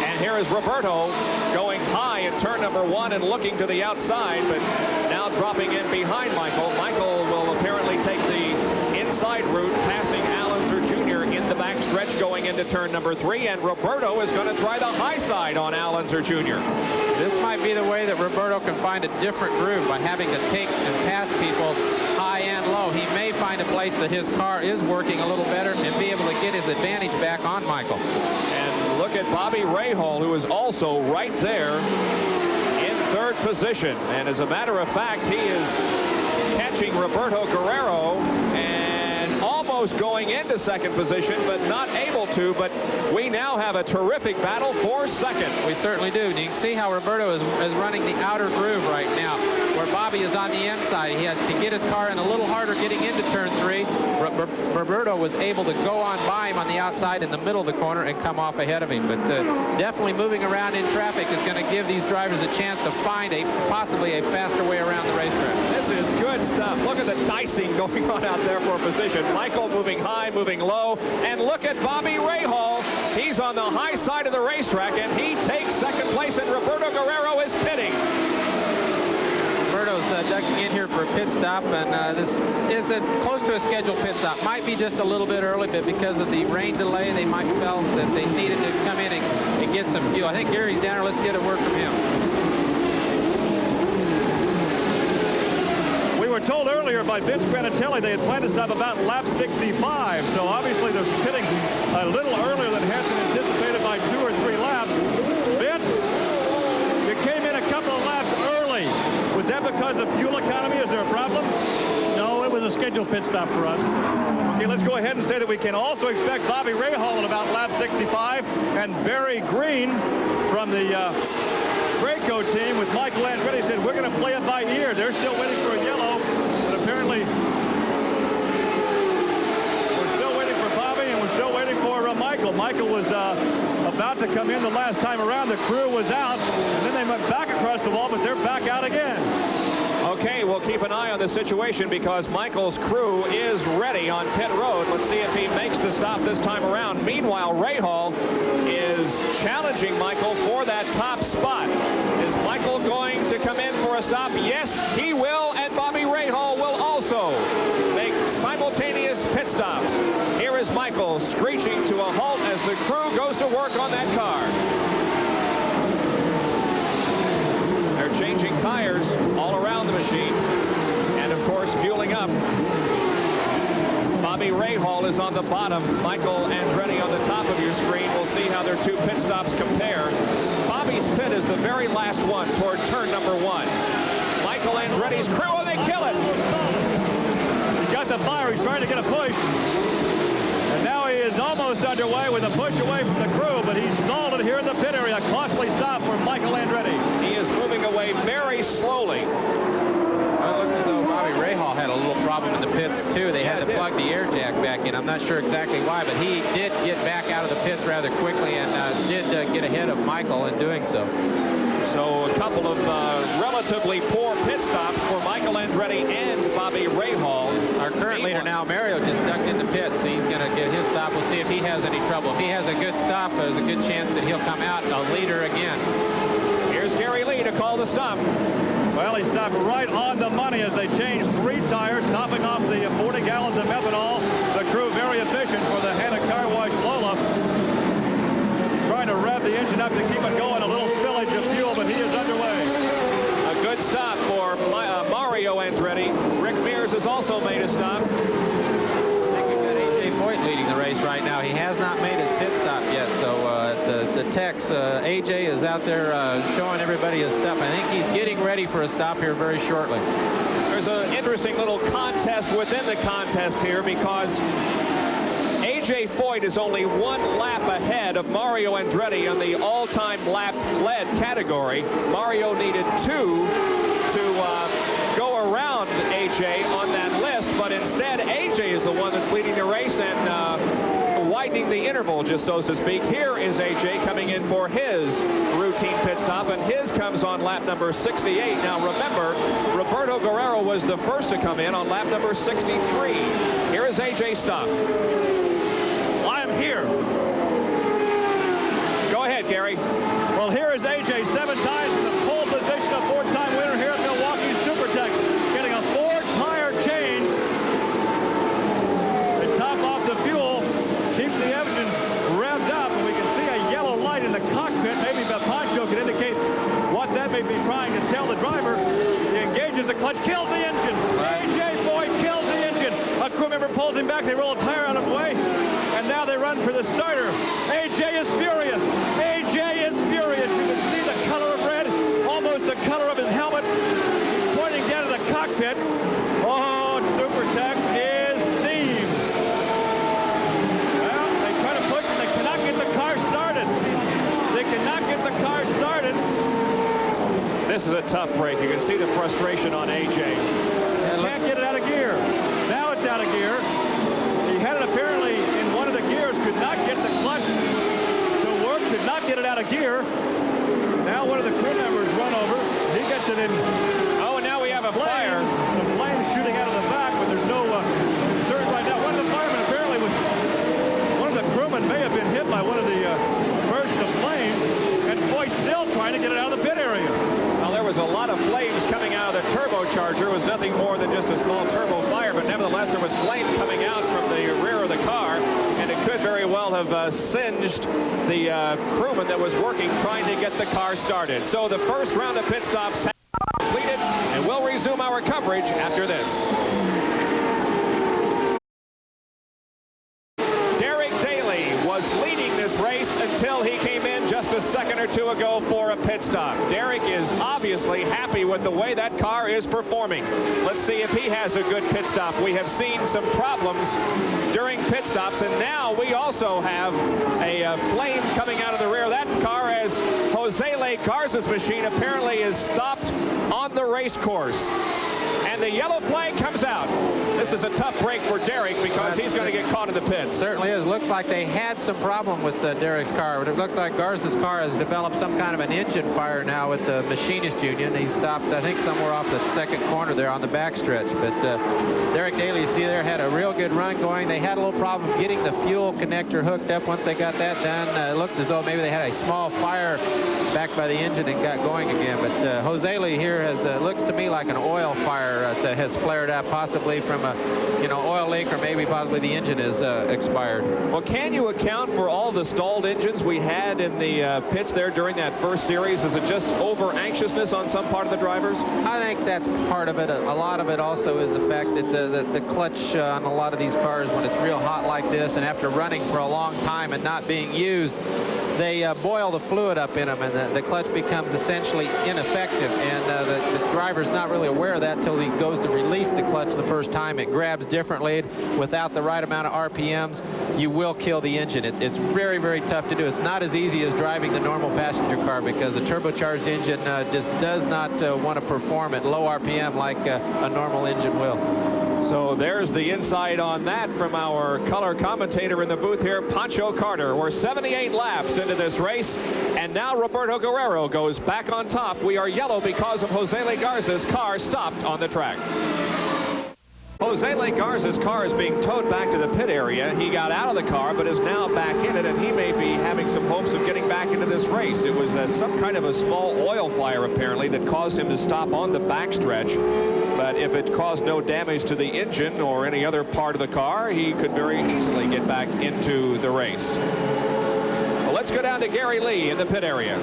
And here is Roberto going high in turn number 1 and looking to the outside, but now dropping in behind Michael. Michael will apparently take the inside route, passing Al Unser Jr. in the back stretch going into turn number 3, and Roberto is going to try the high side on Al Unser Jr. This might be the way that Roberto can find a different groove by having to take and pass people high and low. He may find a place that his car is working a little better and be able to get his advantage back on Michael. And look at Bobby Rahal, who is also right there in 3rd position. And as a matter of fact, he is catching Roberto Guerrero and almost going into 2nd position, but not able to. But we now have a terrific battle for 2nd. We certainly do. And you can see how Roberto is running the outer groove right now, where Bobby is on the inside. He has to get his car in a little harder getting into turn 3. Roberto was able to go on by him on the outside in the middle of the corner and come off ahead of him. But definitely moving around in traffic is going to give these drivers a chance to find possibly a faster way around the racetrack. This is good stuff. Look at the dicing going on out there for position. Michael moving high, moving low. And look at Bobby Rahal. He's on the high side of the racetrack, and he takes 2nd place, and Roberto Guerrero is pitting. Roberto's ducking in here for a pit stop, and this is close to a scheduled pit stop. Might be just a little bit early, but because of the rain delay, they might felt that they needed to come in and get some fuel. I think Gary's down there. Let's get a word from him. We were told earlier by Vince Granatelli they had planned to stop about lap 65, so obviously they're pitting a little earlier than had been anticipated by 2 or 3 laps. Vince, you came in a couple of laps early. Was that because of fuel economy? Is there a problem? No, it was a scheduled pit stop for us. Okay, let's go ahead and say that we can also expect Bobby Rahal at about lap 65 and Barry Green from the Graco team with Michael Andretti said we're going to play it by ear. They're still waiting for a yellow, but apparently we're still waiting for Bobby and we're still waiting for Michael. Michael was about to come in the last time around. The crew was out, and then they went back across the wall, but they're back out again. Okay, we'll keep an eye on the situation because Michael's crew is ready on pit road. Let's see if he makes the stop this time around. Meanwhile, Rahal is challenging Michael for that top spot. Is Michael going to come in for a stop? Yes, he will, and Bobby Rahal will also make simultaneous pit stops. Here is Michael screeching to a halt as the crew goes to work on that car. They're changing tires all around the machine and, of course, fueling up. Bobby Rahal is on the bottom. Michael Andretti on the top of your screen. We'll see how their two pit stops compare. Bobby's pit is the very last one toward turn number 1. Michael Andretti's crew, and they kill it. He's got the fire. He's trying to get a push. And now he is almost underway with a push away from the crew, but he's stalled it here in the pit area. A costly stop for Michael Andretti. He is moving away very slowly. Well, it looks as though Bobby Rahal had a little problem in the pits, too. They had to plug the air jack back in. I'm not sure exactly why, but he did get back out of the pits rather quickly and did get ahead of Michael in doing so. So a couple of relatively poor pit stops for Michael Andretti and Bobby Rahal. Our current leader now, Mario, just ducked in the pits. He's going to get his stop. We'll see if he has any trouble. If he has a good stop, there's a good chance that he'll come out a leader again. Here's Gary Lee to call the stop. Well, he stopped right on the money as they changed 3 tires, topping off the 40 gallons of methanol. The crew very efficient for the Hanna Car Wash Lola. He's trying to rev the engine up to keep it going. A little spillage of fuel, but he is underway. A good stop for Mario Andretti. Rick Mears has also made a stop. I think we've got A.J. Foyt leading the race right now. He has not made his pit stop yet, so the techs, A.J. is out there showing everybody his stuff. I think he's getting ready for a stop here very shortly. There's an interesting little contest within the contest here because A.J. Foyt is only 1 lap ahead of Mario Andretti on the all-time lap led category. Mario needed 2 to go around A.J. on that list, but instead A.J. is the one that's leading the race and widening the interval, just so to speak. Here is A.J. coming in for his routine pit stop, and his comes on lap number 68. Now remember, Roberto Guerrero was the first to come in on lap number 63. Here is A.J.'s stop. I'm here. Go ahead, Gary. Well, here is A.J. 7 times in the pole position, a 4-time winner here at Milwaukee Supertech, getting a 4-tire change to top off the fuel, keep the engine revved up, and we can see a yellow light in the cockpit. Maybe the poncho can indicate what that may be trying to tell the driver. He engages the clutch, kills the engine. A.J. Foyt kills the engine. A crew member pulls him back. They roll a tire out of the way, and now they run for the starter. A.J. is furious. A.J. is furious. You can see the color of red, almost the color of his helmet, pointing down to the cockpit. Oh, Supertech is steamed. Well, they try to push and they cannot get the car started. They cannot get the car started. This is a tough break. You can see the frustration on A.J. Can't get it out of gear. Now it's out of gear. He had it apparently in one of the gears, could not get the clutch to work, could not get it out of gear. Now one of the crew members run over. He gets it in. Oh, and now we have a fire. Some flames shooting out of the back, but there's no concern right now. One of the firemen apparently was, one of the crewmen may have been hit by one of the bursts of flames, and Foyt's still trying to get it out of the pit area. Well, there was a lot of flames coming out of the turbocharger. It was nothing more than just a small turbo fire, but nevertheless there was flame coming out from the rear of the car, and it could very well have singed the crewman that was working trying to get the car started. So the first round of pit stops has completed, and we'll resume our coverage after this. Derek Daly was leading this race until he came in just a second or two ago for a pit stop. Derek is obviously happy with the way that car is performing. Let's see if he has a good pit stop. We have seen some problems during pit stops, and now we also have a flame coming out of the rear of that car as Jose Le Garza's machine apparently is stopped on the race course. And the yellow flag comes out. This is a tough break for Derek because he's going to get caught in the pits. Certainly is. Looks like they had some problem with Derek's car. But it looks like Garza's car has developed some kind of an engine fire now with the Machinist Union. He stopped, I think, somewhere off the second corner there on the backstretch. But Derek Daly, you see there, had a real good run going. They had a little problem getting the fuel connector hooked up. Once they got that done, it looked as though maybe they had a small fire back by the engine and got going again. But Jose Lee here has looks to me like an oil fire that has flared up, possibly from a oil leak, or maybe possibly the engine is expired. Well, can you account for all the stalled engines we had in the pits there during that first series? Is it just over anxiousness on some part of the drivers? I think that's part of it. A lot of it also is the fact that the clutch on a lot of these cars, when it's real hot like this and after running for a long time and not being used, they boil the fluid up in them, and the clutch becomes essentially ineffective. And the driver's not really aware of that until he goes to release the clutch the first time. It grabs differently. Without the right amount of RPMs, you will kill the engine. It's very, very tough to do. It's not as easy as driving the normal passenger car, because a turbocharged engine just does not want to perform at low RPM like a normal engine will. So there's the insight on that from our color commentator in the booth here, Pancho Carter. We're 78 laps into this race, and now Roberto Guerrero goes back on top. We are yellow because of Jose Le Garza's car stopped on the track. Jose Le Garza's car is being towed back to the pit area. He got out of the car but is now back in it, and he may be having some hopes of getting back into this race. It was some kind of a small oil fire apparently that caused him to stop on the backstretch. But if it caused no damage to the engine or any other part of the car, he could very easily get back into the race. Well, let's go down to Gary Lee in the pit area.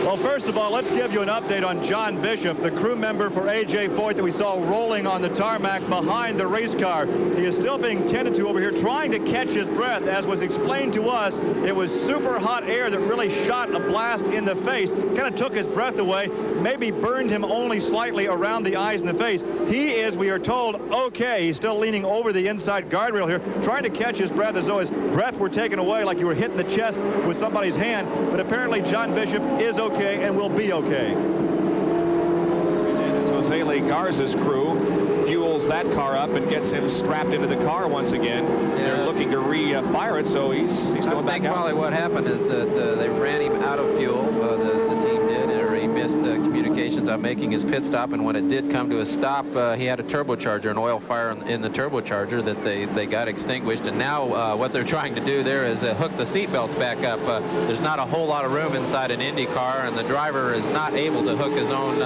Well, first of all, let's give you an update on John Bishop, the crew member for A.J. Foyt that we saw rolling on the tarmac behind the race car. He is still being tended to over here, trying to catch his breath. As was explained to us, it was super hot air that really shot a blast in the face, kind of took his breath away, maybe burned him only slightly around the eyes and the face. He is, we are told, okay. He's still leaning over the inside guardrail here, trying to catch his breath as though his breath were taken away, like you were hitting the chest with somebody's hand. But apparently John Bishop is okay and will be okay. And as Jose Le Garza's crew fuels that car up and gets him strapped into the car once again. Yeah. They're looking to re-fire it, so he's going back out. Probably what happened is that they ran him out of fuel. The team did, or he missed communications on making his pit stop, and when it did come to a stop, he had a turbocharger, an oil fire in the turbocharger that they got extinguished. And now what they're trying to do there is hook the seat belts back up. There's not a whole lot of room inside an Indy car, and the driver is not able to hook his own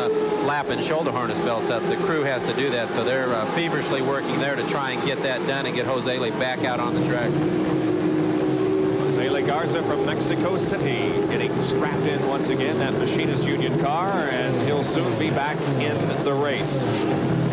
lap and shoulder harness belts up. The crew has to do that, so they're feverishly working there to try and get that done and get Jose Le back out on the track. Jose Le Garza from Mexico City getting strapped in once again, that Machinist Union car, and he'll soon be back in the race.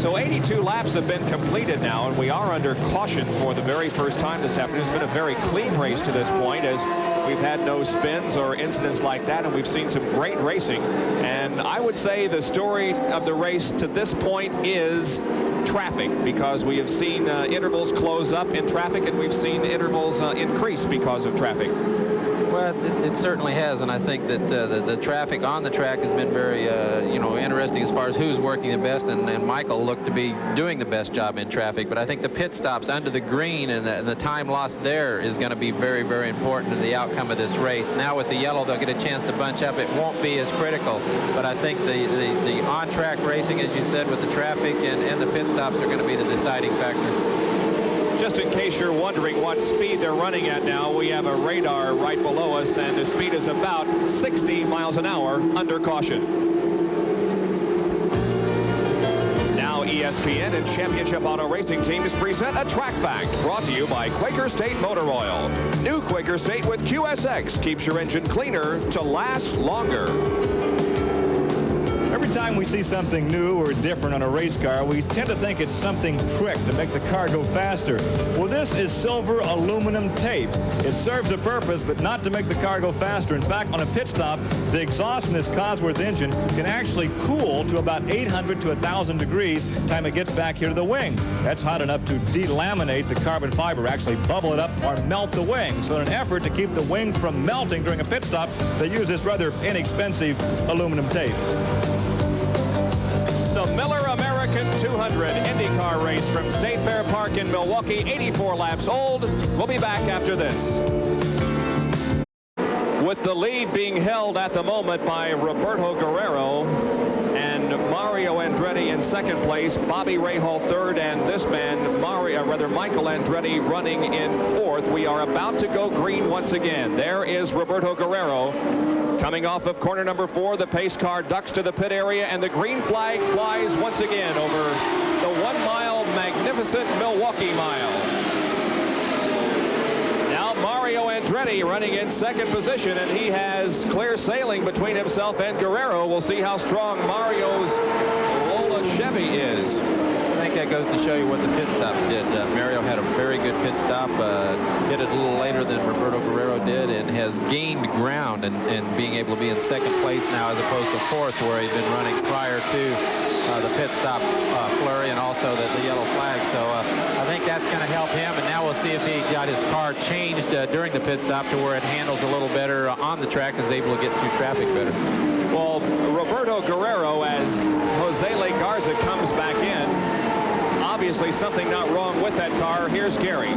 So 82 laps have been completed now, and we are under caution for the very first time this afternoon. It's been a very clean race to this point, as we've had no spins or incidents like that, and we've seen some great racing. And I would say the story of the race to this point is traffic, because we have seen intervals close up in traffic, and we've seen intervals increase because of traffic. Well, it certainly has, and I think that the traffic on the track has been very, interesting as far as who's working the best, and Michael looked to be doing the best job in traffic. But I think the pit stops under the green and the time lost there is going to be very, very important in the outcome of this race. Now with the yellow, they'll get a chance to bunch up. It won't be as critical, but I think the on-track racing, as you said, with the traffic and the pit stops are going to be the deciding factor. Just in case you're wondering what speed they're running at now, we have a radar right below us, and the speed is about 60 miles an hour under caution. Now ESPN and Championship Auto Racing Teams present a track fact brought to you by Quaker State Motor Oil. New Quaker State with QSX keeps your engine cleaner to last longer. Every time we see something new or different on a race car, we tend to think it's something tricked to make the car go faster. Well, this is silver aluminum tape. It serves a purpose, but not to make the car go faster. In fact, on a pit stop, the exhaust from this Cosworth engine can actually cool to about 800 to 1,000 degrees time it gets back here to the wing. That's hot enough to delaminate the carbon fiber, actually bubble it up or melt the wing. So in an effort to keep the wing from melting during a pit stop, they use this rather inexpensive aluminum tape. The Miller American 200 IndyCar race from State Fair Park in Milwaukee, 84 laps old. We'll be back after this. With the lead being held at the moment by Roberto Guerrero and Mario Andretti in second place, Bobby Rahal third, and this man, Michael Andretti, running in fourth. We are about to go green once again. There is Roberto Guerrero coming off of corner number 4. The pace car ducks to the pit area, and the green flag flies once again over the 1 mile magnificent Milwaukee mile. Now Mario Andretti running in second position, and he has clear sailing between himself and Guerrero. We'll see how strong Mario's Lola Chevy is. I think that goes to show you what the pit stops did. Mario had a very good pit stop, hit it a little later than Roberto Guerrero did, and has gained ground and being able to be in second place now as opposed to fourth, where he'd been running prior to the pit stop flurry and also the yellow flag. So I think that's going to help him, and now we'll see if he got his car changed during the pit stop to where it handles a little better on the track and is able to get through traffic better. Well, Roberto Guerrero, as Jose Le Garza comes back in, obviously something not wrong with that car. Here's Gary.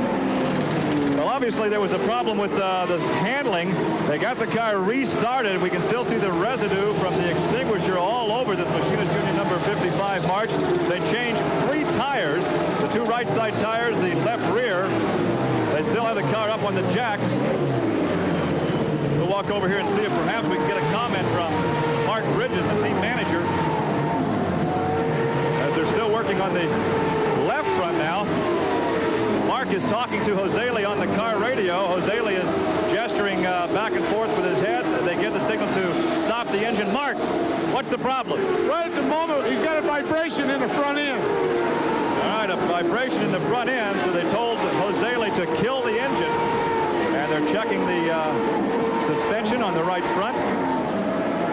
Well, obviously there was a problem with the handling. They got the car restarted. We can still see the residue from the extinguisher all over this Machinist Union number 55 march. They changed 3 tires, the 2 right side tires, the left rear. They still have the car up on the jacks. We'll walk over here and see if perhaps we can get a comment from Mark Bridges, the team manager, as they're still working on the left front now. Mark is talking to Jose Le on the car radio. Jose Le is gesturing back and forth with his head. They give the signal to stop the engine. Mark, what's the problem? Right at the moment, he's got a vibration in the front end. All right, a vibration in the front end. So they told Jose Le to kill the engine. And they're checking the suspension on the right front.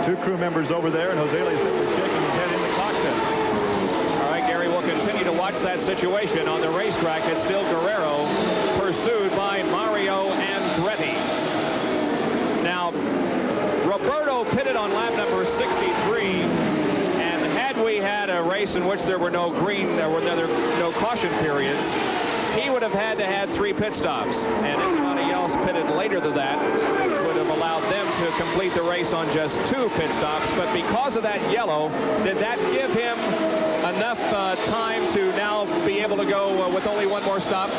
2 crew members over there, and Jose Le is simply shaking his head in the cockpit. Gary, will continue to watch that situation on the racetrack. It's still Guerrero pursued by Mario Andretti. Now, Roberto pitted on lap number 63, and had we had a race in which there were no no caution periods, he would have had to have 3 pit stops, and everybody else pitted later than that, which would have allowed them to complete the race on just 2 pit stops. But because of that yellow, did that give him enough time to now be able to go with only 1 more stop?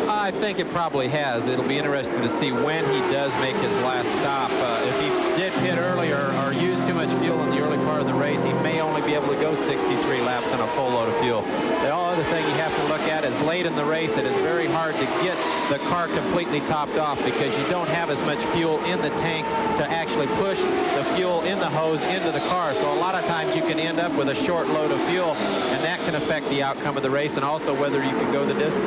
I think it probably has. It'll be interesting to see when he does make his last stop. If he did pit earlier or use too much fuel in the early part of the race, he may only be able to go 63 laps on a full load of fuel. The only other thing you have to look at is late in the race, it is very hard to get the car completely topped off because you don't have as much fuel in the tank to actually push the fuel in the hose into the car. So a lot of times you can end up with a short load of fuel, and that can affect the outcome of the race and also whether you can go the distance.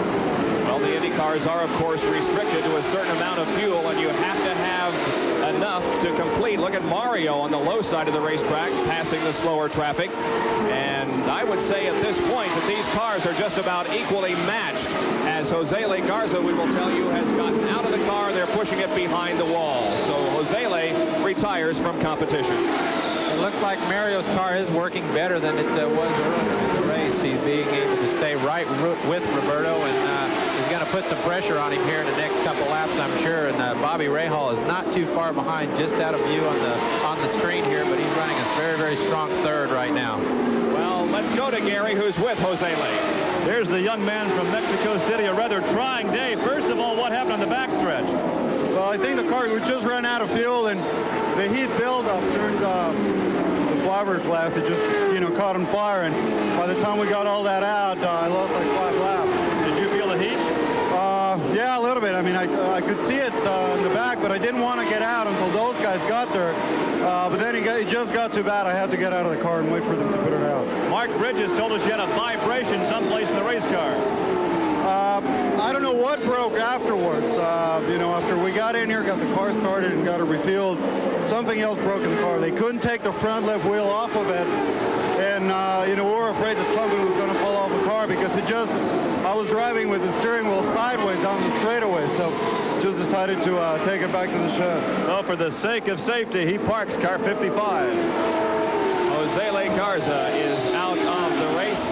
Well, the Indy cars are, of course, restricted to a certain amount of fuel, and you have to have enough to complete. Look at Mario on the low side of the racetrack, passing the slower traffic. And I would say at this point that these cars are just about equally matched, as Jose Le Garza, we will tell you, has gotten out of the car. They're pushing it behind the wall. So Jose Le retires from competition. It looks like Mario's car is working better than it was earlier in the race. He's being able to stay right with Roberto, and he's going to put some pressure on him here in the next couple laps, I'm sure. And Bobby Rahal is not too far behind, just out of view on the screen here, but he's running a very, very strong third right now. Well, let's go to Gary, who's with Jose Le. Here's the young man from Mexico City, a rather trying day. First of all, what happened on the backstretch? Well, I think the car just ran out of fuel, and the heat buildup turned the fiberglass. It just, caught on fire, and by the time we got all that out, I lost like 5 laps. Did you feel the heat? Yeah, a little bit. I mean, I could see it in the back, but I didn't want to get out until those guys got there. But then it just got too bad. I had to get out of the car and wait for them to put it out. Mark Bridges told us you had a vibration someplace in the race car. I don't know what broke afterwards. After we got in here, got the car started and got it refueled, something else broke in the car. They couldn't take the front left wheel off of it. And, we were afraid that something was going to fall off the car because I was driving with the steering wheel sideways down the straightaway. So just decided to take it back to the shed. So for the sake of safety, he parks car 55. Jose Le Garza is out of the race.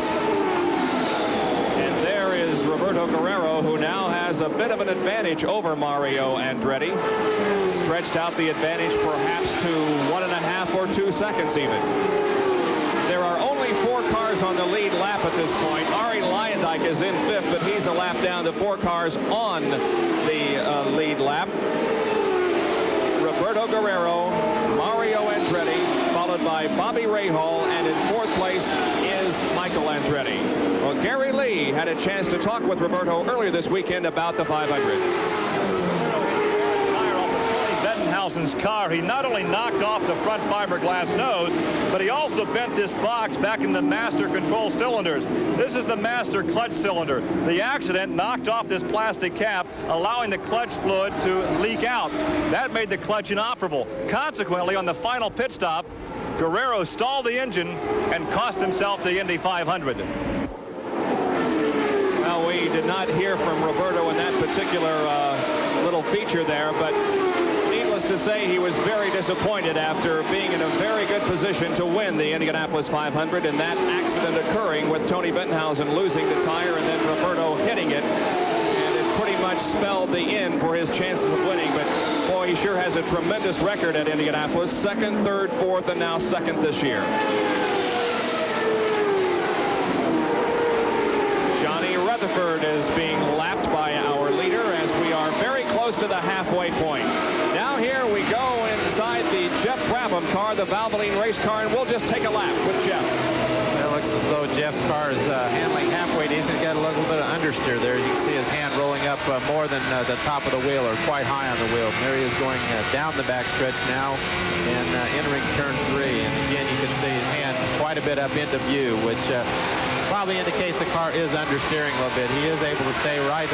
Roberto Guerrero, who now has a bit of an advantage over Mario Andretti. Stretched out the advantage perhaps to 1.5 or 2 seconds even. There are only 4 cars on the lead lap at this point. Arie Luyendyk is in 5th, but he's a lap down to 4 cars on the lead lap. Roberto Guerrero, Mario Andretti, followed by Bobby Rahal, and in 4th place is Michael Andretti. Well, Gary Lee had a chance to talk with Roberto earlier this weekend about the 500. Bettenhausen's car. He not only knocked off the front fiberglass nose, but he also bent this box back in the master control cylinders. This is the master clutch cylinder. The accident knocked off this plastic cap, allowing the clutch fluid to leak out. That made the clutch inoperable. Consequently, on the final pit stop, Guerrero stalled the engine and cost himself the Indy 500. Well, we did not hear from Roberto in that particular little feature there, but needless to say, he was very disappointed after being in a very good position to win the Indianapolis 500, and that accident occurring with Tony Bettenhausen losing the tire and then Roberto hitting it, and it pretty much spelled the end for his chances of winning. But boy, he sure has a tremendous record at Indianapolis. 2nd, 3rd, 4th, and now 2nd this year. Johnny Rutherford is being lapped by our leader as we are very close to the halfway point. Now here we go inside the Jeff Brabham car, the Valvoline race car, and we'll just take a lap with Jeff. It looks as though Jeff's car is handling halfway decent. He's got a little bit of understeer there. You can see his hand rolling up more than the top of the wheel, or quite high on the wheel. And there he is going down the backstretch now and entering turn 3. And again, you can see his hand quite a bit up into view, which probably indicates the car is understeering a little bit. He is able to stay right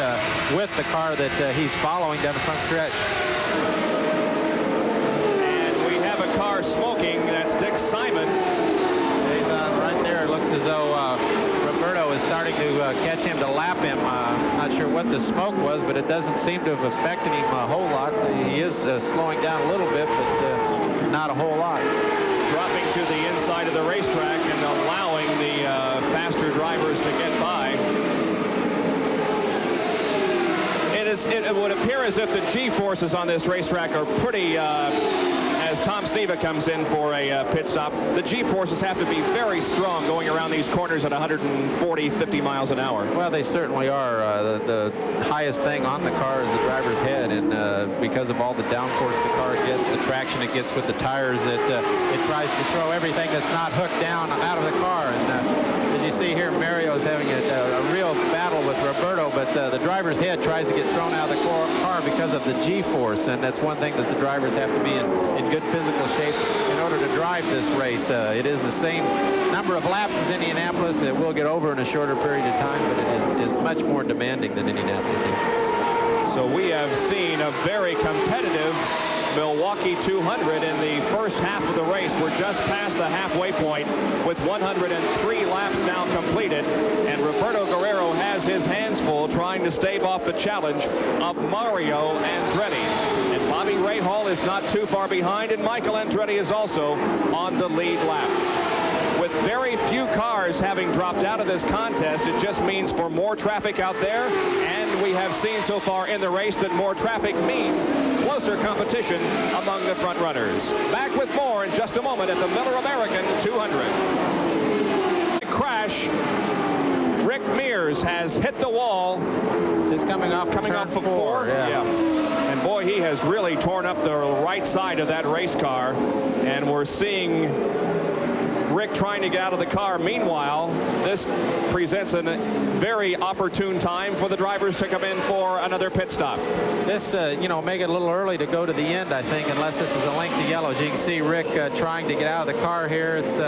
with the car that he's following down the front stretch. Car smoking. That's Dick Simon. He's right there. It looks as though Roberto is starting to catch him to lap him. Not sure what the smoke was, but it doesn't seem to have affected him a whole lot. He is slowing down a little bit, but not a whole lot. Dropping to the inside of the racetrack and allowing the faster drivers to get by. It would appear as if the G-forces on this racetrack are pretty as Tom Seva comes in for a pit stop. The G-forces have to be very strong going around these corners at 140, 50 miles an hour. Well, they certainly are. The highest thing on the car is the driver's head, and because of all the downforce the car gets, the traction it gets with the tires, it tries to throw everything that's not hooked down out of the car. And as you see here, Mario's having a real battle with Roberto, but the driver's head tries to get thrown out of the car because of the G-force, and that's one thing that the drivers have to be in good physical shape in order to drive this race. It is the same number of laps as Indianapolis. It will get over in a shorter period of time, but it is much more demanding than Indianapolis is. So we have seen a very competitive Milwaukee 200 in the first half of the race. We're just past the halfway point with 103 laps now completed, and Roberto Guerrero has his hands full trying to stave off the challenge of Mario Andretti. And Bobby Rahal is not too far behind, and Michael Andretti is also on the lead lap. With very few cars having dropped out of this contest, it just means for more traffic out there, and we have seen so far in the race that more traffic means closer competition among the front runners. Back with more in just a moment at the Miller American 200. Crash. Rick Mears has hit the wall. Just coming off of 4. Yeah. And boy, he has really torn up the right side of that race car, and we're seeing Rick trying to get out of the car. Meanwhile, this presents a very opportune time for the drivers to come in for another pit stop. This, make it a little early to go to the end, I think, unless this is a lengthy yellow. As you can see, Rick trying to get out of the car here. It's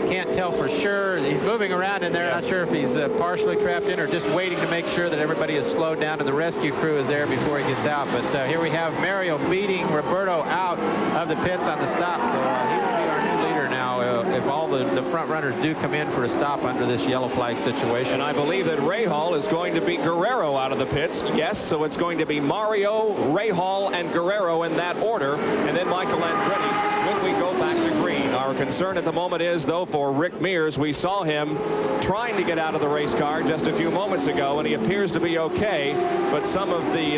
can't tell for sure. He's moving around in there. Yes. Not sure if he's partially trapped in or just waiting to make sure that everybody is slowed down and the rescue crew is there before he gets out. But here we have Mario beating Roberto out of the pits on the stop. So he will be our new leader now if all the front runners do come in for a stop under this yellow flag situation. And I believe that Rahal is going to beat Guerrero out of the pits. Yes, so it's going to be Mario, Rahal, and Guerrero in that order, and then Michael Andretti with and we go back to green. Our concern at the moment is, though, for Rick Mears. We saw him trying to get out of the race car just a few moments ago, and he appears to be okay, but some of the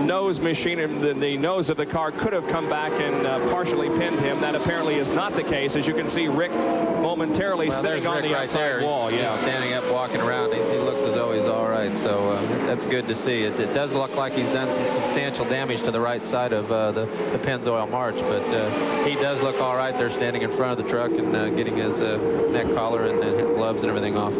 nose machine and the nose of the car could have come back and partially pinned him. That apparently is not the case. As you can see, Rick momentarily sitting on the outside wall. He's standing up, walking around. He looks as though he's all right, so that's good to see. It does look like he's done some substantial damage to the right side of the Pennzoil March, but he does look all right. They're standing in front of the truck and getting his neck collar and gloves and everything off.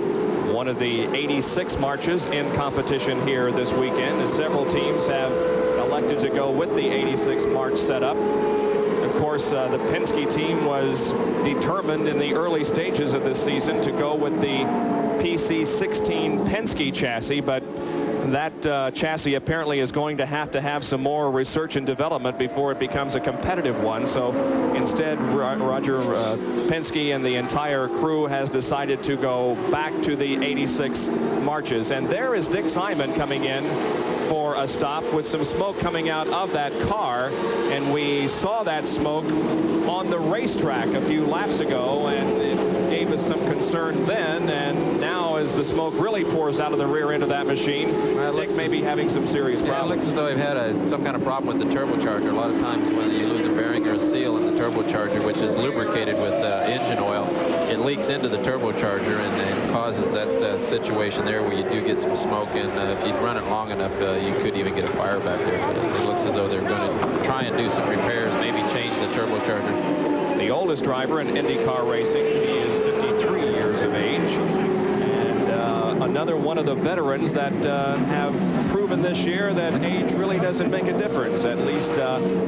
One of the 86 marches in competition here this weekend, as several teams have elected to go with the 86 march setup. Of course, the Penske team was determined in the early stages of this season to go with the PC-16 Penske chassis, but that chassis apparently is going to have some more research and development before it becomes a competitive one. So instead, Roger Penske and the entire crew has decided to go back to the 86 marches. And there is Dick Simon coming in for a stop with some smoke coming out of that car, and we saw that smoke on the racetrack a few laps ago, and it gave us some concern then, and now as the smoke really pours out of the rear end of that machine, Dick may be having some serious problems. It looks as though they've had some kind of problem with the turbocharger. A lot of times when you lose a bearing or a seal in the turbocharger, which is lubricated with engine oil, it leaks into the turbocharger and causes that situation there where you do get some smoke, and if you run it long enough, you could even get a fire back there. But it looks as though they're going to try and do some repairs, maybe change the turbocharger. The oldest driver in IndyCar racing, he is 53 years of age, and another one of the veterans that have proven this year that age really doesn't make a difference, at least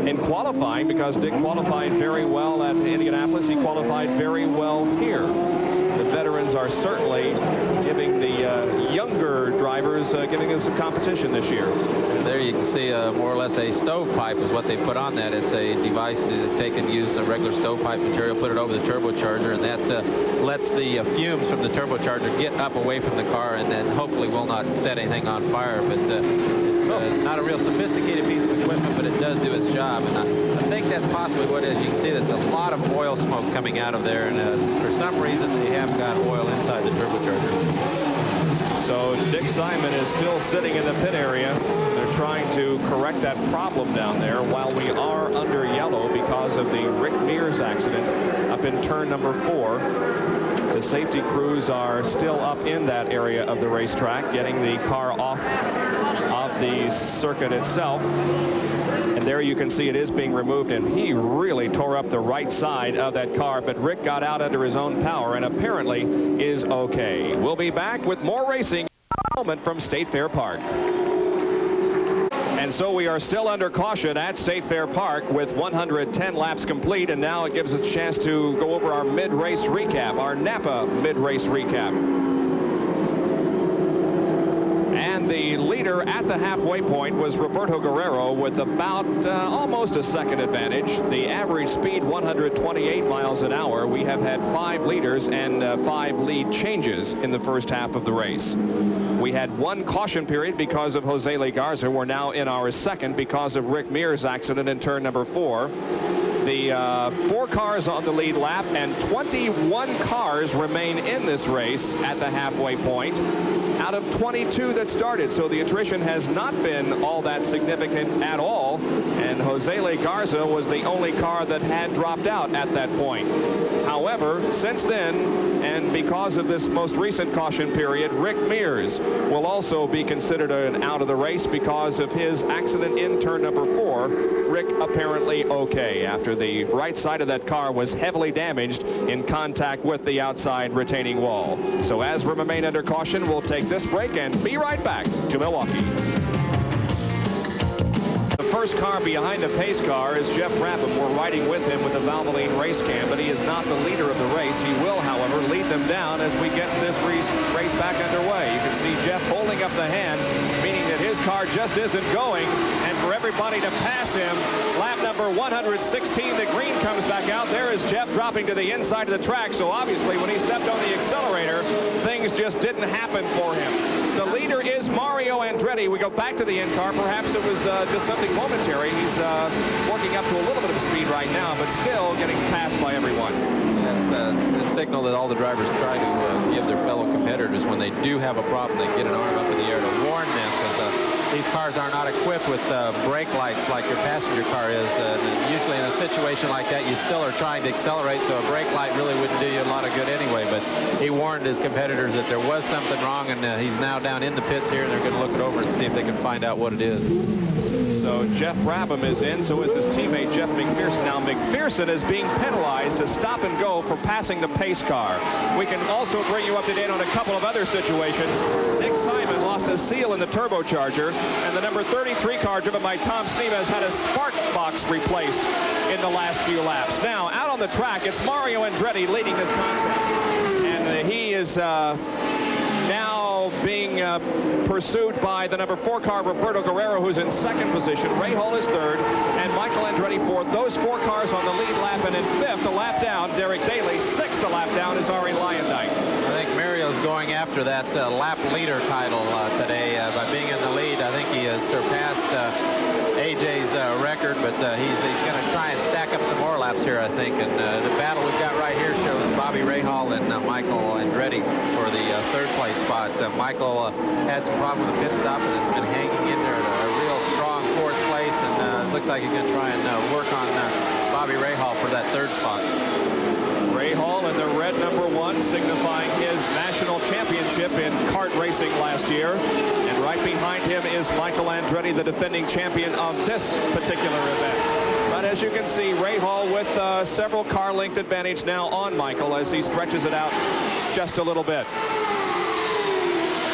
in qualifying, because Dick qualified very well at Indianapolis. He qualified very well here. The veterans are certainly giving the younger drivers, giving them some competition this year. There you can see more or less a stovepipe is what they put on that. It's a device to take and use a regular stovepipe material, put it over the turbocharger, and that lets the fumes from the turbocharger get up away from the car, and then hopefully will not set anything on fire. But it's not a real sophisticated piece of equipment, but it does do its job. And I think that's possibly what it is. You can see that's a lot of oil smoke coming out of there, and for some reason they have got oil inside the turbocharger. So Dick Simon is still sitting in the pit area. They're trying to correct that problem down there while we are under yellow because of the Rick Mears accident up in turn number 4. The safety crews are still up in that area of the racetrack, getting the car off of the circuit itself. And there you can see it is being removed, and he really tore up the right side of that car, but Rick got out under his own power and apparently is okay. We'll be back with more racing in a moment from State Fair Park. And so we are still under caution at State Fair Park with 110 laps complete, and now it gives us a chance to go over our mid-race recap, our Napa mid-race recap. And the leader at the halfway point was Roberto Guerrero with about almost a second advantage. The average speed 128 miles an hour. We have had 5 leaders and 5 lead changes in the first half of the race. We had 1 caution period because of Jose Garza. We're now in our second because of Rick Mears' accident in turn number 4. The 4 cars on the lead lap and 21 cars remain in this race at the halfway point out of 22 that started. So the attrition has not been all that significant at all. And Jose Garza was the only car that had dropped out at that point. However, since then, and because of this most recent caution period, Rick Mears will also be considered an out of the race because of his accident in turn number 4. Rick apparently okay after the right side of that car was heavily damaged in contact with the outside retaining wall. So as we remain under caution, we'll take this break and be right back to Milwaukee. The first car behind the pace car is Jeff Rapham. We're riding with him with the Valvoline race cam, but he is not the leader of the race. He will, however, lead them down as we get this race back underway. You can see Jeff holding up the hand, meaning that his car just isn't going, and for everybody to pass him, lap number 116, the green comes back out. There is Jeff dropping to the inside of the track, so obviously when he stepped on the accelerator, things just didn't happen for him. The leader is Mario Andretti. We go back to the in car. Perhaps it was just something momentary. He's working up to a little bit of speed right now, but still getting passed by everyone. That's a signal that all the drivers try to give their fellow competitors when they do have a problem. They get an arm up in the air to warn them, because these cars are not equipped with brake lights like your passenger car is. Usually in a situation like that, you still are trying to accelerate, so a brake light really wouldn't do you a lot of good anyway. But he warned his competitors that there was something wrong, and he's now down in the pits here, and they're going to look it over and see if they can find out what it is. So Jeff Brabham is in, so is his teammate Jeff McPherson. Now McPherson is being penalized to stop and go for passing the pace car. We can also bring you up to date on a couple of other situations. Nick Simon lost a seal in the turbocharger, and the number 33 car driven by Tom Sneva has had a spark box replaced in the last few laps. Now out on the track, it's Mario Andretti leading this contest, and he is now being pursued by the number 4 car, Roberto Guerrero, who's in second position. Ray Hall is third, and Michael Andretti fourth. Those 4 cars on the lead lap, and in fifth, a lap down, Derek Daly. Sixth, a lap down, is Ari Leyendijk. I think Mario's going after that lap leader title today by being in the lead. I think he has surpassed AJ's record, but he's going to try and stack up some more laps here, I think. And the battle we've got right here shows Bobby Rahal and Michael Andretti for the third place spot. Michael had some problem with the pit stop and has been hanging in there at a real strong fourth place, and looks like he's going to try and work on Bobby Rahal for that third spot. Rahal in the red number 1, signifying his national championship in kart racing last year. And right behind him is Michael Andretti, the defending champion of this particular event. But as you can see, Rahal with several car length advantage now on Michael as he stretches it out just a little bit.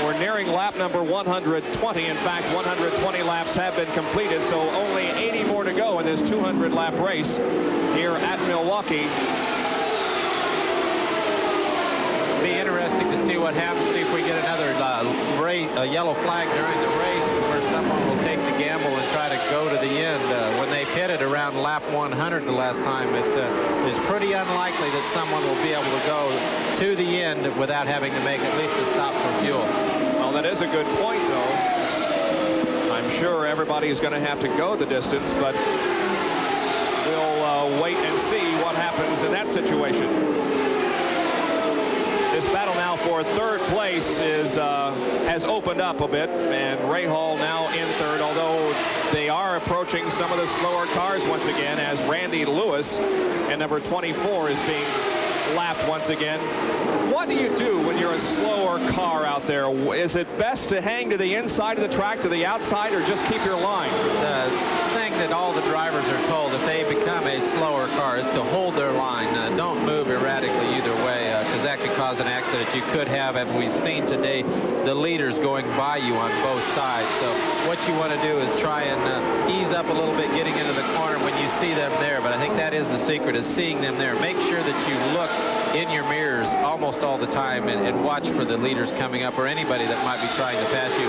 We're nearing lap number 120. In fact, 120 laps have been completed, so only 80 more to go in this 200-lap race here at Milwaukee. Be interesting to see what happens, see if we get another yellow flag during the race where someone will take the gamble and try to go to the end. When they pitted around lap 100 the last time, it is pretty unlikely that someone will be able to go to the end without having to make at least a stop for fuel. Well, that is a good point, though. I'm sure everybody's going to have to go the distance, but we'll wait and see what happens in that situation. This battle now for third place has opened up a bit, and Rahal now in third, although they are approaching some of the slower cars once again, as Randy Lewis and number 24 is being lapped once again. What do you do when you're a slower car out there? Is it best to hang to the inside of the track, to the outside, or just keep your line? The thing that all the drivers are told if they become a slower car is to hold their line. Don't move erratically either way, because that could cause an accident. You could have, as we've seen today, the leaders going by you on both sides. So what you want to do is try and ease up a little bit getting into the corner when you see them there. But I think that is the secret, is seeing them there. Make sure that you look in your mirrors almost all the time and watch for the leaders coming up or anybody that might be trying to pass you.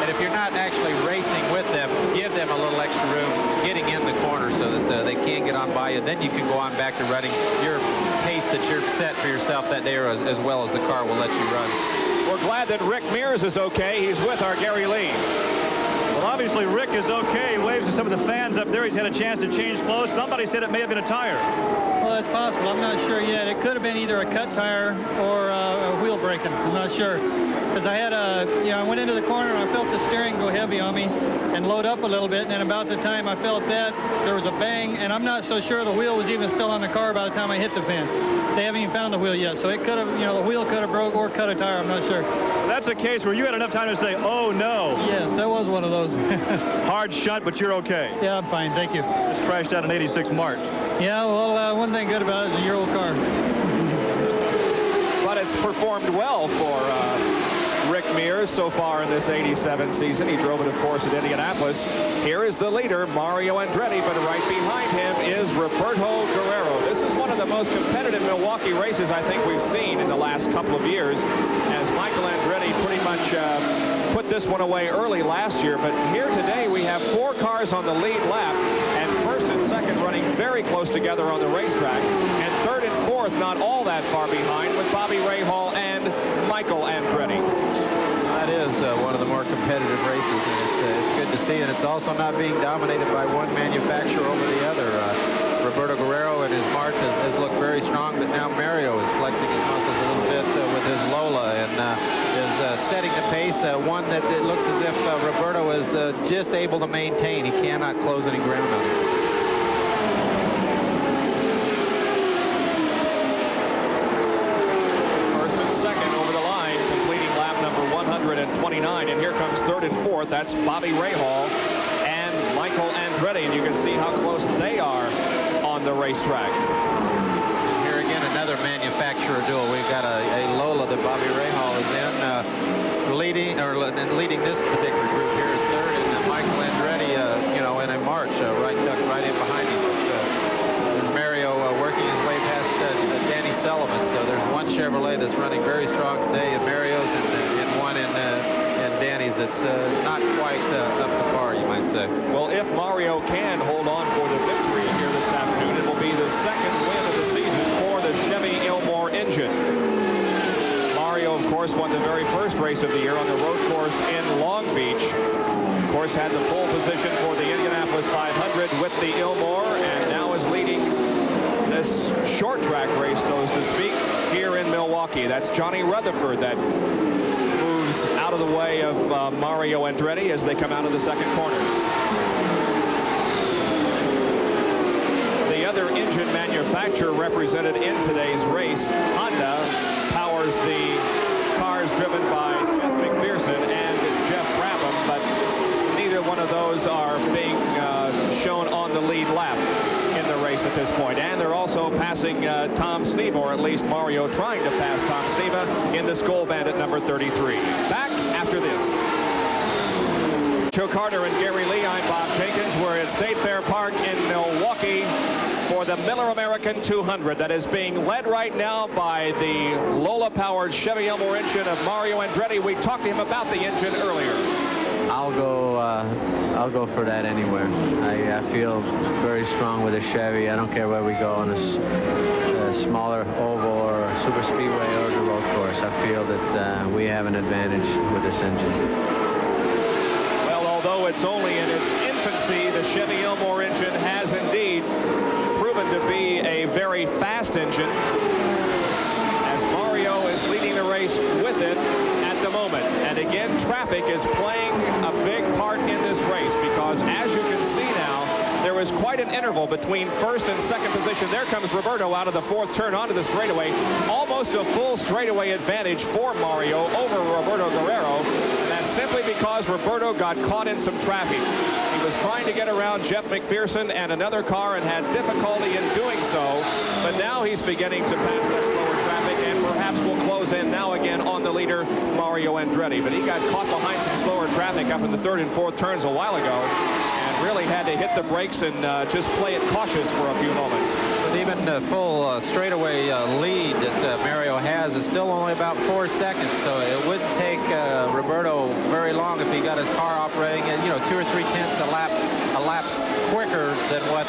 And if you're not actually racing with them, give them a little extra room getting in the corner so that they can't get on by you. Then you can go on back to running your pace that you're set for yourself that day, or as well as the car will let you run. We're glad that Rick Mears is okay. He's with our Gary Lee. Well, obviously Rick is okay. He waves to some of the fans up there. He's had a chance to change clothes. Somebody said it may have been a tire. Well, that's possible. I'm not sure yet. It could have been either a cut tire or a wheel breaking. I'm not sure. Because I had I went into the corner and I felt the steering go heavy on me and load up a little bit. And then about the time I felt that, there was a bang. And I'm not so sure the wheel was even still on the car by the time I hit the fence. They haven't even found the wheel yet. So it could have, the wheel could have broke or cut a tire. I'm not sure. Well, that's a case where you had enough time to say, oh, no. Yes, that was one of those. Hard shut, but you're okay. Yeah, I'm fine. Thank you. Just trashed out an 86 March. Yeah, well, one thing good about it is a year-old car. But it's performed well for Rick Mears so far in this 87 season. He drove it, of course, at Indianapolis. Here is the leader, Mario Andretti, but right behind him is Roberto Guerrero. This is one of the most competitive Milwaukee races I think we've seen in the last couple of years, as Michael Andretti pretty much put this one away early last year. But here today we have 4 cars on the lead lap, and first and second running very close together on the racetrack, and third and fourth not all that far behind, with Bobby Rahal and Michael Andretti. That is one of the more competitive races, and it's good to see, and it's also not being dominated by one manufacturer over the other. Roberto that it looks as if Roberto is just able to maintain. He cannot close any ground on him. First and second over the line, completing lap number 129. And here comes third and fourth. That's Bobby Rahal and Michael Andretti. And you can see how close they are on the racetrack. Here again, another manufacturer duel. We've got a Lola that Bobby Rahal is in, leading this particular group here in third, and Michael Andretti, you know, in a march, right in behind him. There's Mario working his way past Danny Sullivan. So there's one Chevrolet that's running very strong today, and Mario's, and one in Danny's that's not quite up to par, you might say. Well, if Mario can hold on for the victory here this afternoon, it will be the second win of the season for the Chevy Ilmore engine. Mario, of course, won the very first race of the year on the road course in Long Beach. Of course, had the pole position for the Indianapolis 500 with the Ilmore, and now is leading this short track race, so to speak, here in Milwaukee. That's Johnny Rutherford that moves out of the way of Mario Andretti as they come out of the second corner. The other engine manufacturer represented in today's race, Honda, powers the cars driven by Jeff McPherson and Jeff Brabham, but neither one of those are being shown on the lead lap in the race at this point. And they're also passing Tom Sneva, or at least Mario trying to pass Tom Sneva in the Skull Bandit number 33. Back after this. Joe Carter and Gary Lee, I'm Bob Jenkins. We're at State Fair Park in Milwaukee for the Miller American 200 that is being led right now by the Lola-powered Chevy Ilmore engine of Mario Andretti. We talked to him about the engine earlier. I'll go for that anywhere. I feel very strong with a Chevy. I don't care where we go on a smaller oval or super speedway or the road course. I feel that we have an advantage with this engine. Well, although it's only in its infancy, the Chevy Ilmore engine has indeed proven to be a very fast engine, as Mario is leading the race with it at the moment. And again, traffic is playing a big part in this race, because as you can see now, there is quite an interval between first and second position. There comes Roberto out of the fourth turn onto the straightaway. Almost a full straightaway advantage for Mario over Roberto Guerrero. And that's simply because Roberto got caught in some traffic. He was trying to get around Jeff McPherson and another car and had difficulty in doing so. But now he's beginning to pass that slower traffic, and perhaps will close in now again on the leader, Mario Andretti. But he got caught behind some slower traffic up in the third and fourth turns a while ago, and really had to hit the brakes and just play it cautious for a few moments. But even the full straightaway lead that Mario has is still only about 4 seconds, so it wouldn't take Roberto very long if he got his car operating at, 2 or 3 tenths a lap quicker than what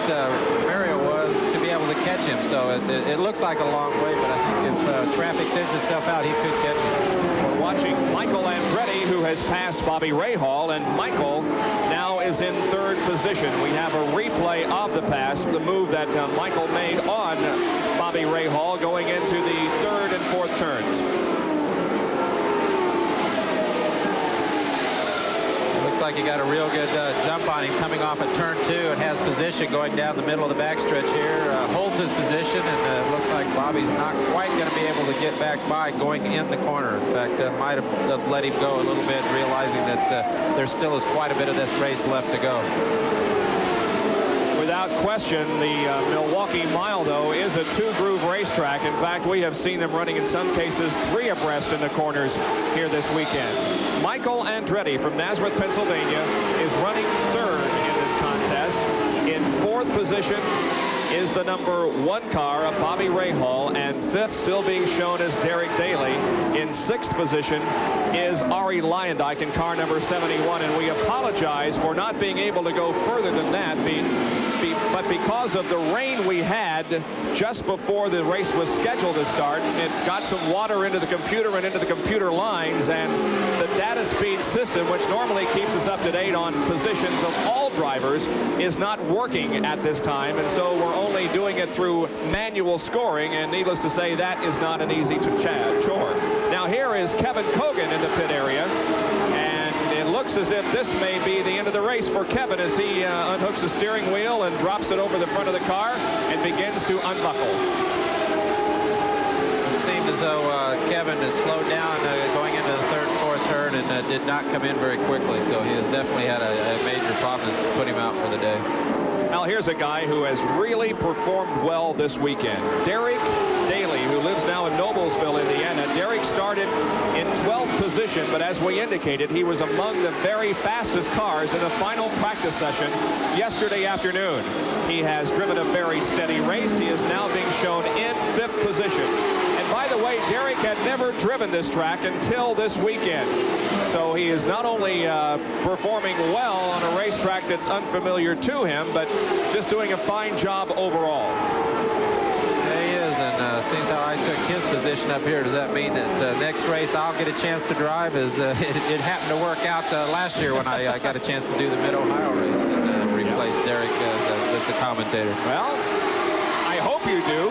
Mario was to be able to catch him. So it looks like a long way, but I think if traffic thins itself out, he could catch him. We're watching Michael Andretti, who has passed Bobby Rahal, and Michael now is in third position. We have a replay of the pass, the move that Michael made on Bobby Rahal going into the third and fourth turns. Looks like he got a real good jump on him coming off at turn 2. It has position going down the middle of the backstretch here. Holds his position, and it looks like Bobby's not quite going to be able to get back by going in the corner. In fact, might have let him go a little bit, realizing that there still is quite a bit of this race left to go. Without question, the Milwaukee Mile, though, is a 2-groove racetrack. In fact, we have seen them running in some cases 3 abreast in the corners here this weekend. Michael Andretti from Nazareth, Pennsylvania, is running third in this contest. In fourth position is the number 1 car of Bobby Rahal, and fifth, still being shown, as Derek Daly. In sixth position is Ari Leyendijk in car number 71, and we apologize for not being able to go further than that, but because of the rain we had just before the race was scheduled to start, it got some water into the computer and into the computer lines, and the data speed system, which normally keeps us up to date on positions of all drivers, is not working at this time, and so we're only doing it through manual scoring, and needless to say, that is not an easy chore. Now here is Kevin Kogan in the pit area, and looks as if this may be the end of the race for Kevin as he unhooks the steering wheel and drops it over the front of the car and begins to unbuckle. It seemed as though Kevin has slowed down going into the third and fourth turn and did not come in very quickly. So he has definitely had a major problem to put him out for the day. Now here's a guy who has really performed well this weekend. Derek Daly, who lives now in Noblesville, Indiana. Derek started in 12th position, but as we indicated, he was among the very fastest cars in the final practice session yesterday afternoon. He has driven a very steady race. He is now being shown in 5th position. And by the way, Derek had never driven this track until this weekend. So he is not only performing well on a racetrack that's unfamiliar to him, but just doing a fine job overall. Yeah, he is, and seeing how I took his position up here, does that mean that next race I'll get a chance to drive? As it happened to work out last year when I got a chance to do the Mid-Ohio race and replace Derek as the commentator. Well, I hope you do.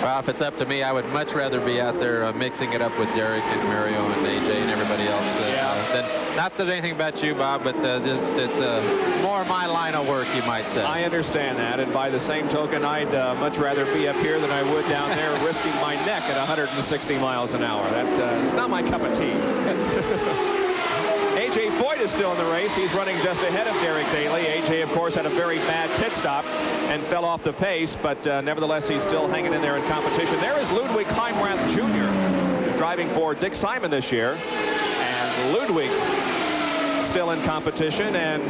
Well, if it's up to me, I would much rather be out there mixing it up with Derek and Mario and AJ and everybody else. Not that anything about you, Bob, but just it's more my line of work, you might say. I understand that, and by the same token, I'd much rather be up here than I would down there risking my neck at 160 miles an hour. That it's not my cup of tea. A.J. Foyt is still in the race. He's running just ahead of Derek Daly. A.J., of course, had a very bad pit stop and fell off the pace, but nevertheless, he's still hanging in there in competition. There is Ludwig Heimrath Jr. driving for Dick Simon this year. And Ludwig still in competition and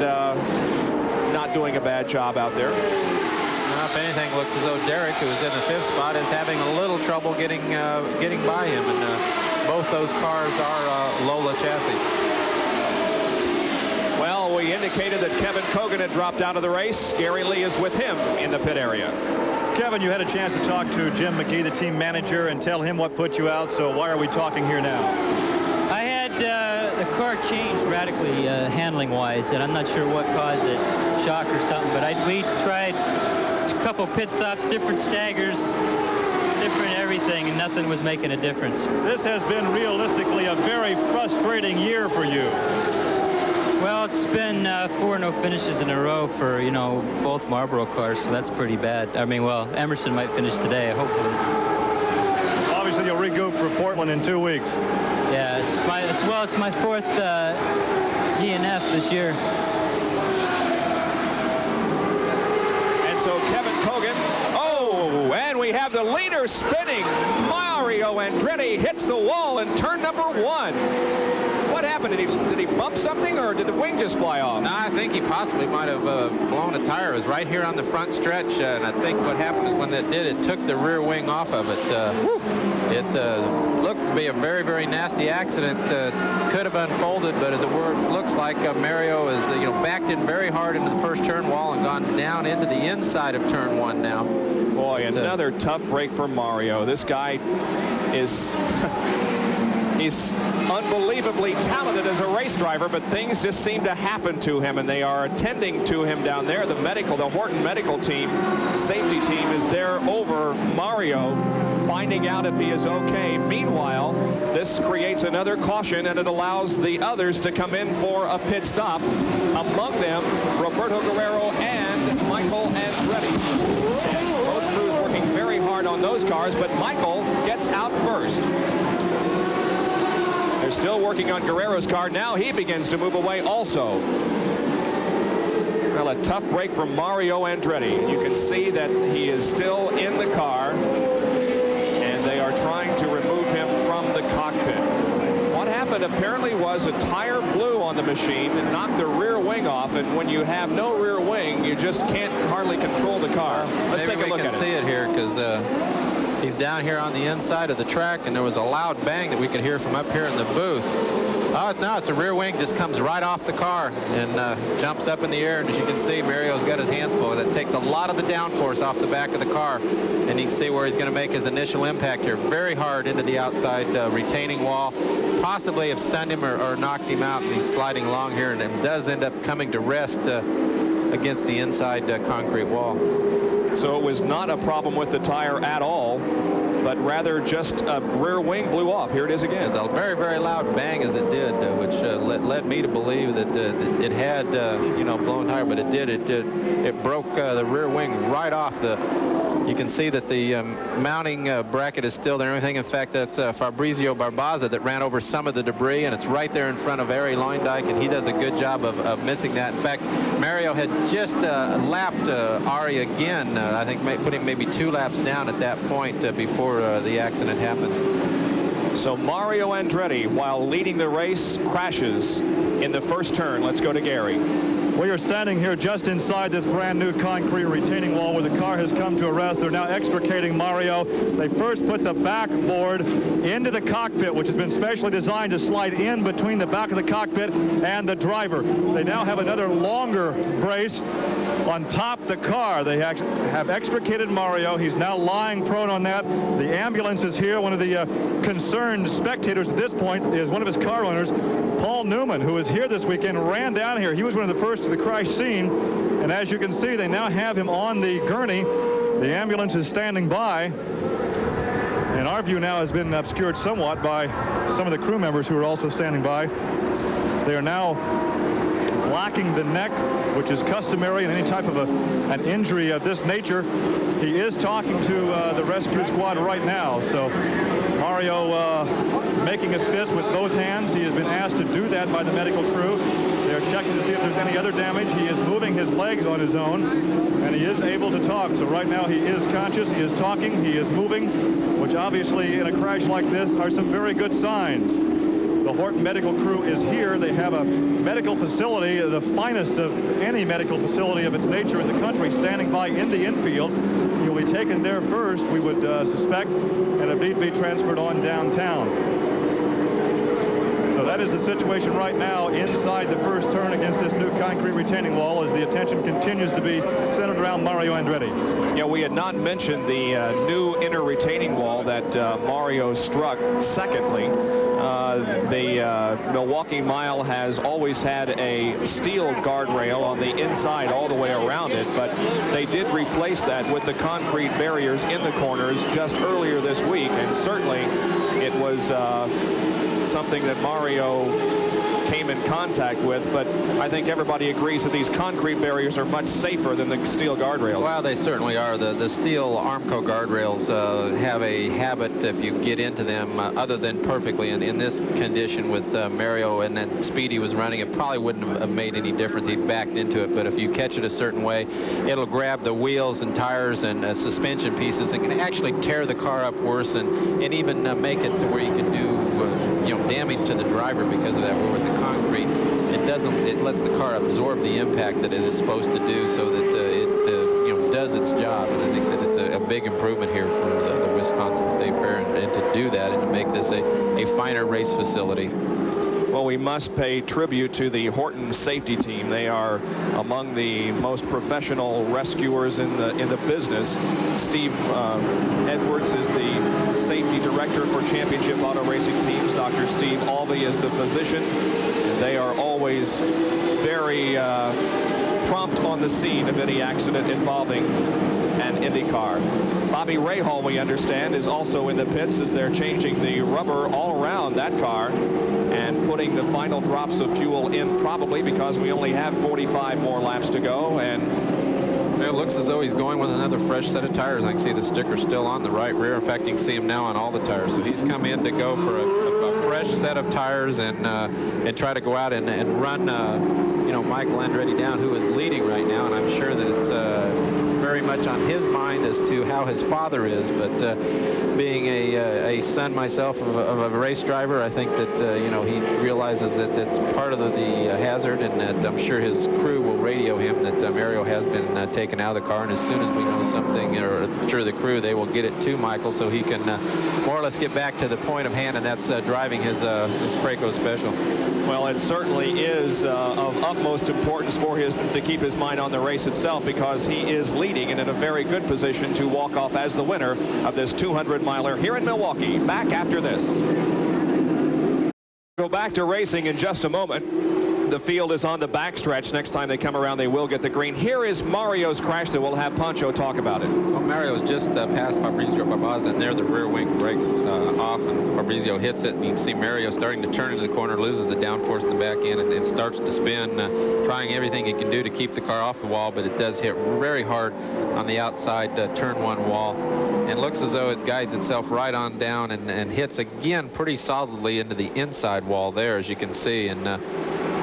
not doing a bad job out there. If anything, looks as though Derek, who is in the 5th spot, is having a little trouble getting by him. And both those cars are Lola chassis. Well, we indicated that Kevin Kogan had dropped out of the race. Gary Lee is with him in the pit area. Kevin, you had a chance to talk to Jim McGee, the team manager, and tell him what put you out. So why are we talking here now? I had the car changed radically handling-wise, and I'm not sure what caused it, shock or something. But we tried a couple pit stops, different staggers, different everything, and nothing was making a difference. This has been realistically a very frustrating year for you. Well, it's been 4 no finishes in a row for, both Marlboro cars, so that's pretty bad. I mean, well, Emerson might finish today, hopefully. Obviously, you'll regroup for Portland in 2 weeks. Yeah, it's my 4th DNF this year. And so Kevin Kogan, and we have the leader spinning. Mario Andretti hits the wall in turn number 1. What happened? Did he bump something, or did the wing just fly off? No, I think he possibly might have blown a tire. It was right here on the front stretch, and I think what happened is when that did, it took the rear wing off of it. It looked to be a very, very nasty accident. Could have unfolded, but as it looks like Mario is backed in very hard into the first turn wall and gone down into the inside of turn 1 now. Boy, another tough break for Mario. This guy is he's unbelievably talented as a race driver, but things just seem to happen to him, and they are attending to him down there. The Horton medical team, safety team, is there over Mario, finding out if he is okay. Meanwhile, this creates another caution, and it allows the others to come in for a pit stop. Among them, Roberto Guerrero and Michael Andretti. And both crews working very hard on those cars, but Michael gets out first. They're still working on Guerrero's car. Now he begins to move away also. Well, a tough break from Mario Andretti. You can see that he is still in the car, and they are trying to remove him from the cockpit. What happened apparently was a tire blew on the machine and knocked the rear wing off, and when you have no rear wing, you just can't hardly control the car. Let's take a look at it. Maybe we can see it here, because he's down here on the inside of the track, and there was a loud bang that we could hear from up here in the booth. Oh, no, it's a rear wing, just comes right off the car and jumps up in the air. And as you can see, Mario's got his hands full. That takes a lot of the downforce off the back of the car. And you can see where he's going to make his initial impact here. Very hard into the outside retaining wall. Possibly have stunned him or knocked him out. And he's sliding along here, and it does end up coming to rest against the inside concrete wall. So it was not a problem with the tire at all. but rather just a rear wing blew off. Here it is again. It's a very, very loud bang as it did, which led me to believe that it had, blown tire, but it did. It broke the rear wing right off the. You can see that the mounting bracket is still there and everything. In fact, that's Fabrizio Barbaza that ran over some of the debris, and it's right there in front of Arie Luijendijk, and he does a good job of missing that. In fact, Mario had just lapped Arie again, I think putting maybe 2 laps down at that point before the accident happened. So Mario Andretti, while leading the race, crashes in the first turn. Let's go to Gary. We are standing here just inside this brand new concrete retaining wall where the car has come to a rest. They're now extricating Mario. They first put the backboard into the cockpit, which has been specially designed to slide in between the back of the cockpit and the driver. They now have another longer brace on top of the car. They have extricated Mario. He's now lying prone on that. The ambulance is here. One of the concerned spectators at this point is one of his car owners, Paul Newman, who is here this weekend, ran down here. He was one of the first to the crash scene, and as you can see, they now have him on the gurney. The ambulance is standing by, and our view now has been obscured somewhat by some of the crew members who are also standing by. They are now blocking the neck, which is customary in any type of an injury of this nature. He is talking to the rescue squad right now. So Mario making a fist with both hands. He has been asked to do that by the medical crew. They're checking to see if there's any other damage. He is moving his legs on his own, and he is able to talk. So right now he is conscious, he is talking, he is moving, which obviously in a crash like this are some very good signs. The Horton medical crew is here. They have a medical facility, the finest of any medical facility of its nature in the country, standing by in the infield. He'll be taken there first, we would suspect, and if need be transferred on downtown. So that is the situation right now inside the first turn against this new concrete retaining wall as the attention continues to be centered around Mario Andretti. Yeah, we had not mentioned the new inner retaining wall that Mario struck. Secondly, the Milwaukee Mile has always had a steel guardrail on the inside all the way around it, but they did replace that with the concrete barriers in the corners just earlier this week, and certainly it was something that Mario came in contact with, but I think everybody agrees that these concrete barriers are much safer than the steel guardrails. Well, they certainly are. The steel Armco guardrails have a habit, if you get into them, other than perfectly. And in this condition with Mario and that speed he was running, it probably wouldn't have made any difference. He'd backed into it, but if you catch it a certain way, it'll grab the wheels and tires and suspension pieces and can actually tear the car up worse and even make it to where you can do damage to the driver because of that. Where with the concrete, it lets the car absorb the impact that it is supposed to do, so that it does its job. And I think that it's a big improvement here for the Wisconsin State Fair, and to do that and to make this a finer race facility. Well, we must pay tribute to the Horton safety team. They are among the most professional rescuers in the business. Steve Edwards is the safety director for championship auto racing teams. Dr. Steve Alvey is the physician. They are always very prompt on the scene of any accident involving an Indy car. Bobby Rahal, we understand, is also in the pits as they're changing the rubber all around that car and putting the final drops of fuel in, probably because we only have 45 more laps to go. And it looks as though he's going with another fresh set of tires. I can see the sticker still on the right rear. In fact, you can see him now on all the tires. So he's come in to go for a fresh set of tires and try to go out and run Michael Andretti down, who is leading right now. And I'm sure that it's very much on his mind as to how his father is. But being a son myself of a race driver, I think that he realizes that it's part of the hazard, and that I'm sure his crew will radio him that Mario has been taken out of the car, and as soon as we know something, or sure the crew, they will get it to Michael so he can more or less get back to the point of hand, and that's driving his Preco Special. Well, it certainly is of utmost importance for him to keep his mind on the race itself, because he is leading and in a very good position to walk off as the winner of this 200-miler here in Milwaukee. Back after this. Go back to racing in just a moment. The field is on the backstretch. Next time they come around, they will get the green. Here is Mario's crash that we'll have Pancho talk about it. Well, Mario's just past Fabrizio Barbaza, and there the rear wing breaks off, and Fabrizio hits it, and you can see Mario starting to turn into the corner, loses the downforce in the back end, and starts to spin, trying everything he can do to keep the car off the wall, but it does hit very hard on the outside turn one wall, and looks as though it guides itself right on down and hits again pretty solidly into the inside wall there, as you can see, and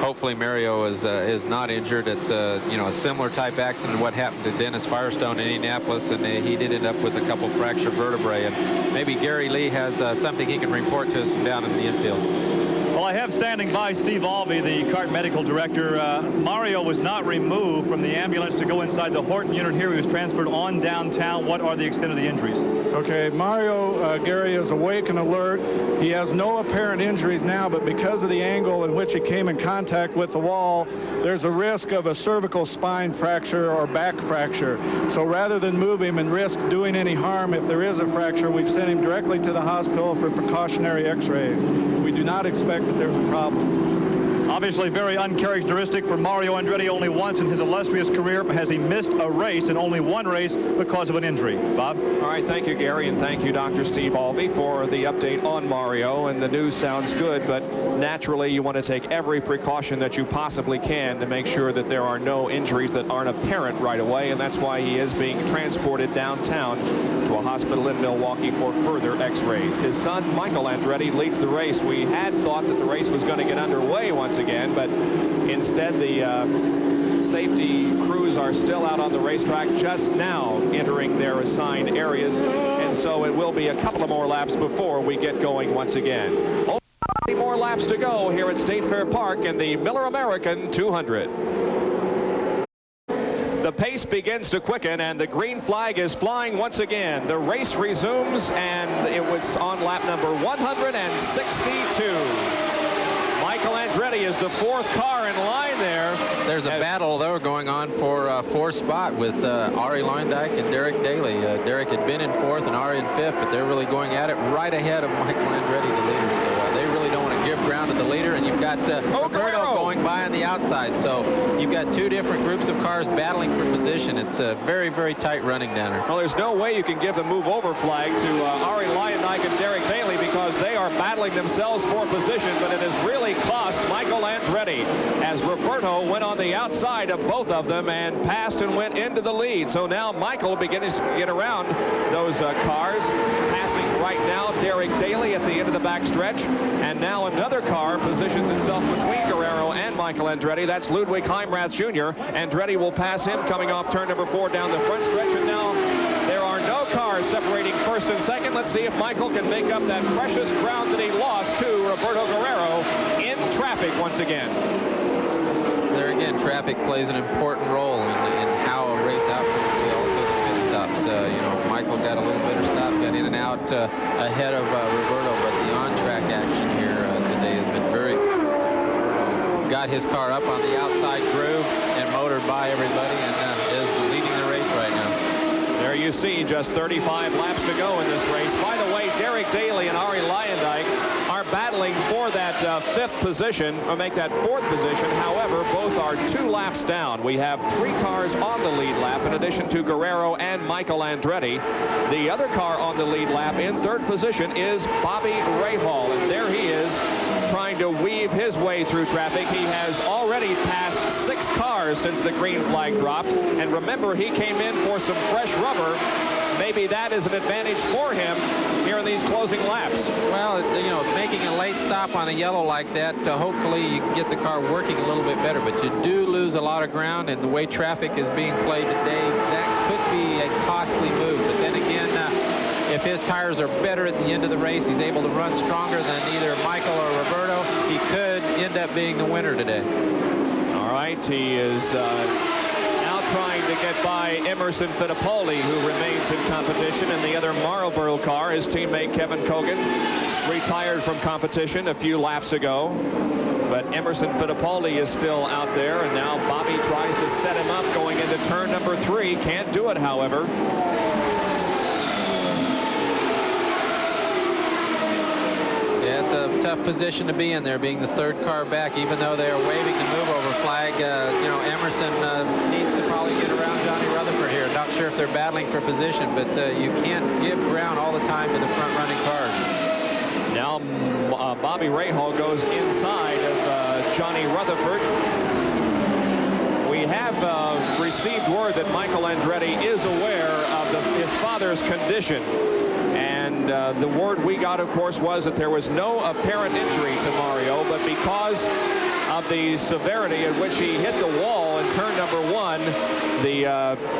hopefully Mario is not injured. It's a similar type accident to what happened to Dennis Firestone in Indianapolis, and he did end up with a couple fractured vertebrae, and maybe Gary Lee has something he can report to us from down in the infield. Well, I have standing by Steve Alvey, the CART medical director. Mario was not removed from the ambulance to go inside the Horton unit here. He was transferred on downtown. What are the extent of the injuries? Okay, Mario, Gary, is awake and alert. He has no apparent injuries now, but because of the angle in which he came in contact with the wall, there's a risk of a cervical spine fracture or back fracture. So rather than move him and risk doing any harm if there is a fracture, we've sent him directly to the hospital for precautionary x-rays. We do not expect that there's a problem. Obviously very uncharacteristic for Mario Andretti. Only once in his illustrious career has he missed a race, and only one race because of an injury. Bob? All right, thank you, Gary, and thank you, Dr. Steve Alvey, for the update on Mario. And the news sounds good, but naturally you want to take every precaution that you possibly can to make sure that there are no injuries that aren't apparent right away, and that's why he is being transported downtown to a hospital in Milwaukee for further x-rays. His son, Michael Andretti, leads the race. We had thought that the race was going to get underway once again, but instead the safety crews are still out on the racetrack, just now entering their assigned areas, and so it will be a couple of more laps before we get going once again. Only more laps to go here at State Fair Park in the Miller American 200. The pace begins to quicken, and the green flag is flying once again. The race resumes, and it was on lap number 162. Michael Andretti is the fourth car in line there. There's a battle, though, going on for fourth spot with Ari Leindyke and Derek Daly. Derek had been in fourth and Ari in fifth, but they're really going at it right ahead of Michael Andretti, the leader. So they really don't want to give ground to the leader, and you've got Roberto going by on the outside. So you've got two different groups of cars battling for position. It's a very, very tight running down there. Well, there's no way you can give the move over flag to Ari Leindyke and Derek Daly, because they are battling themselves for position, but it has really cost Michael Andretti as Roberto went on the outside of both of them and passed and went into the lead. So now Michael begins to get around those cars, passing right now Derek Daly at the end of the backstretch, and now another car positions itself between Guerrero and Michael Andretti. That's Ludwig Heimrath Jr. Andretti will pass him coming off turn number 4 down the front stretch, and now there are no cars separating first and second. Let's see if Michael can make up that precious ground that he lost to Roberto Guerrero in traffic once again. There again, traffic plays an important role in how a race outcome will be. Also the pit stops. Michael got a little better stop, got in and out ahead of Roberto, but the on-track action here today has been very good. Roberto got his car up on the outside groove and motored by everybody, and is leading the race right now. There you see just 35 laps to go in this race. By the way, Derek Daly and Ari Leindyke are battling for that fifth position, or make that fourth position. However, both are 2 laps down. We have 3 cars on the lead lap in addition to Guerrero and Michael Andretti. The other car on the lead lap in third position is Bobby Rahal, and there he is trying to weave his way through traffic. He has already passed 6 cars since the green flag dropped, and remember, he came in for some fresh rubber. Maybe that is an advantage for him here in these closing laps. Well, making a late stop on a yellow like that, hopefully you can get the car working a little bit better, but you do lose a lot of ground, and the way traffic is being played today, that could be a costly move. But then again, if his tires are better at the end of the race, he's able to run stronger than either Michael or Roberto, he could end up being the winner today. All right, he is now trying to get by Emerson Fittipaldi, who remains in competition in the other Marlboro car. His teammate Kevin Kogan retired from competition a few laps ago, but Emerson Fittipaldi is still out there, and now Bobby tries to set him up going into turn number 3. Can't do it, however. Yeah, it's a tough position to be in there, being the third car back, even though they are waving the move-over flag. You know, Emerson needs to probably get around Johnny Rutherford here. Not sure if they're battling for position, but you can't give ground all the time to the front-running cars. Now Bobby Rahal goes inside of Johnny Rutherford. We have received word that Michael Andretti is aware of his father's condition. And the word we got, of course, was that there was no apparent injury to Mario, but because of the severity at which he hit the wall in turn number 1, the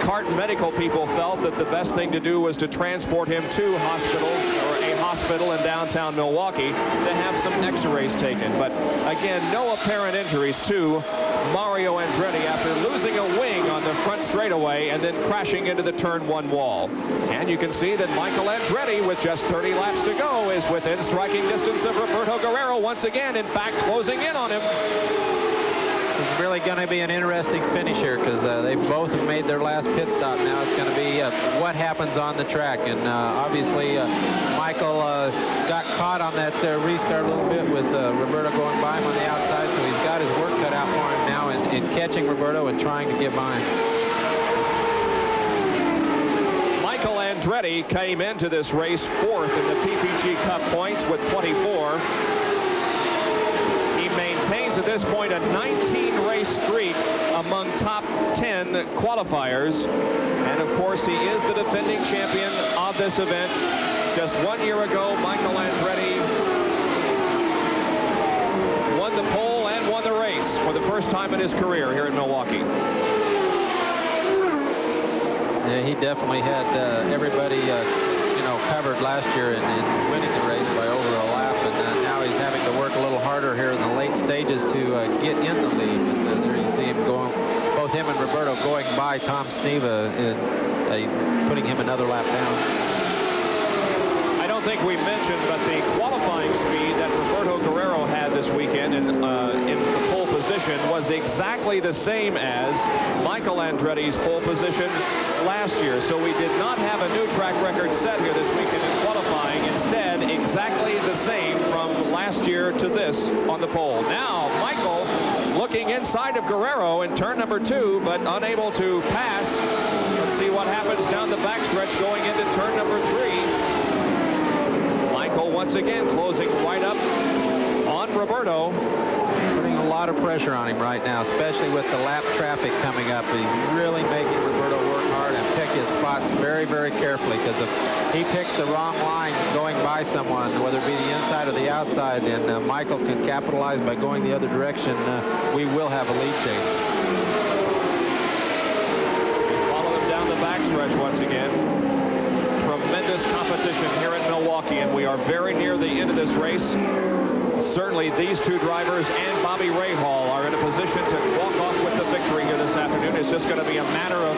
CART medical people felt that the best thing to do was to transport him to a hospital in downtown Milwaukee to have some x-rays taken. But again, no apparent injuries to Mario Andretti after losing a wing on the front straightaway and then crashing into the turn 1 wall. And you can see that Michael Andretti, with just 30 laps to go, is within striking distance of Roberto Guerrero once again, in fact closing in on him. It's really going to be an interesting finish here, because they both have made their last pit stop. Now it's going to be what happens on the track. And obviously Michael got caught on that restart a little bit with Roberto going by him on the outside, so he's got his work cut out for him now in catching Roberto and trying to get by him. Michael Andretti came into this race 4th in the PPG Cup points with 24. He maintains at this point a 19-race streak among top 10 qualifiers. And of course, he is the defending champion of this event. Just 1 year ago, Michael Andretti won the pole and won the race for the first time in his career here in Milwaukee. Yeah, he definitely had everybody, you know, covered last year in winning the race by over a lap, and now he's having to work a little harder here in the late stages to get in the lead. But there you see him going, both him and Roberto going by Tom Sneva and putting him another lap down. I don't think we mentioned, but the qualifying speed that Roberto Guerrero had this weekend in the pole position was exactly the same as Michael Andretti's pole position last year. So we did not have a new track record set here this weekend in qualifying. Instead, exactly the same from last year to this on the pole. Now, Michael looking inside of Guerrero in turn number 2, but unable to pass. Let's see what happens down the backstretch going into turn number 3. Michael once again closing right up on Roberto. Putting a lot of pressure on him right now, especially with the lap traffic coming up. He's really making Roberto work hard and pick his spots very, very carefully, because if he picks the wrong line going by someone, whether it be the inside or the outside, and Michael can capitalize by going the other direction, we will have a lead change. We follow him down the backstretch once again. Tremendous competition here in Milwaukee, and we are very near the end of this race. Certainly these two drivers and Bobby Rahal are in a position to walk off with the victory here this afternoon. It's just going to be a matter of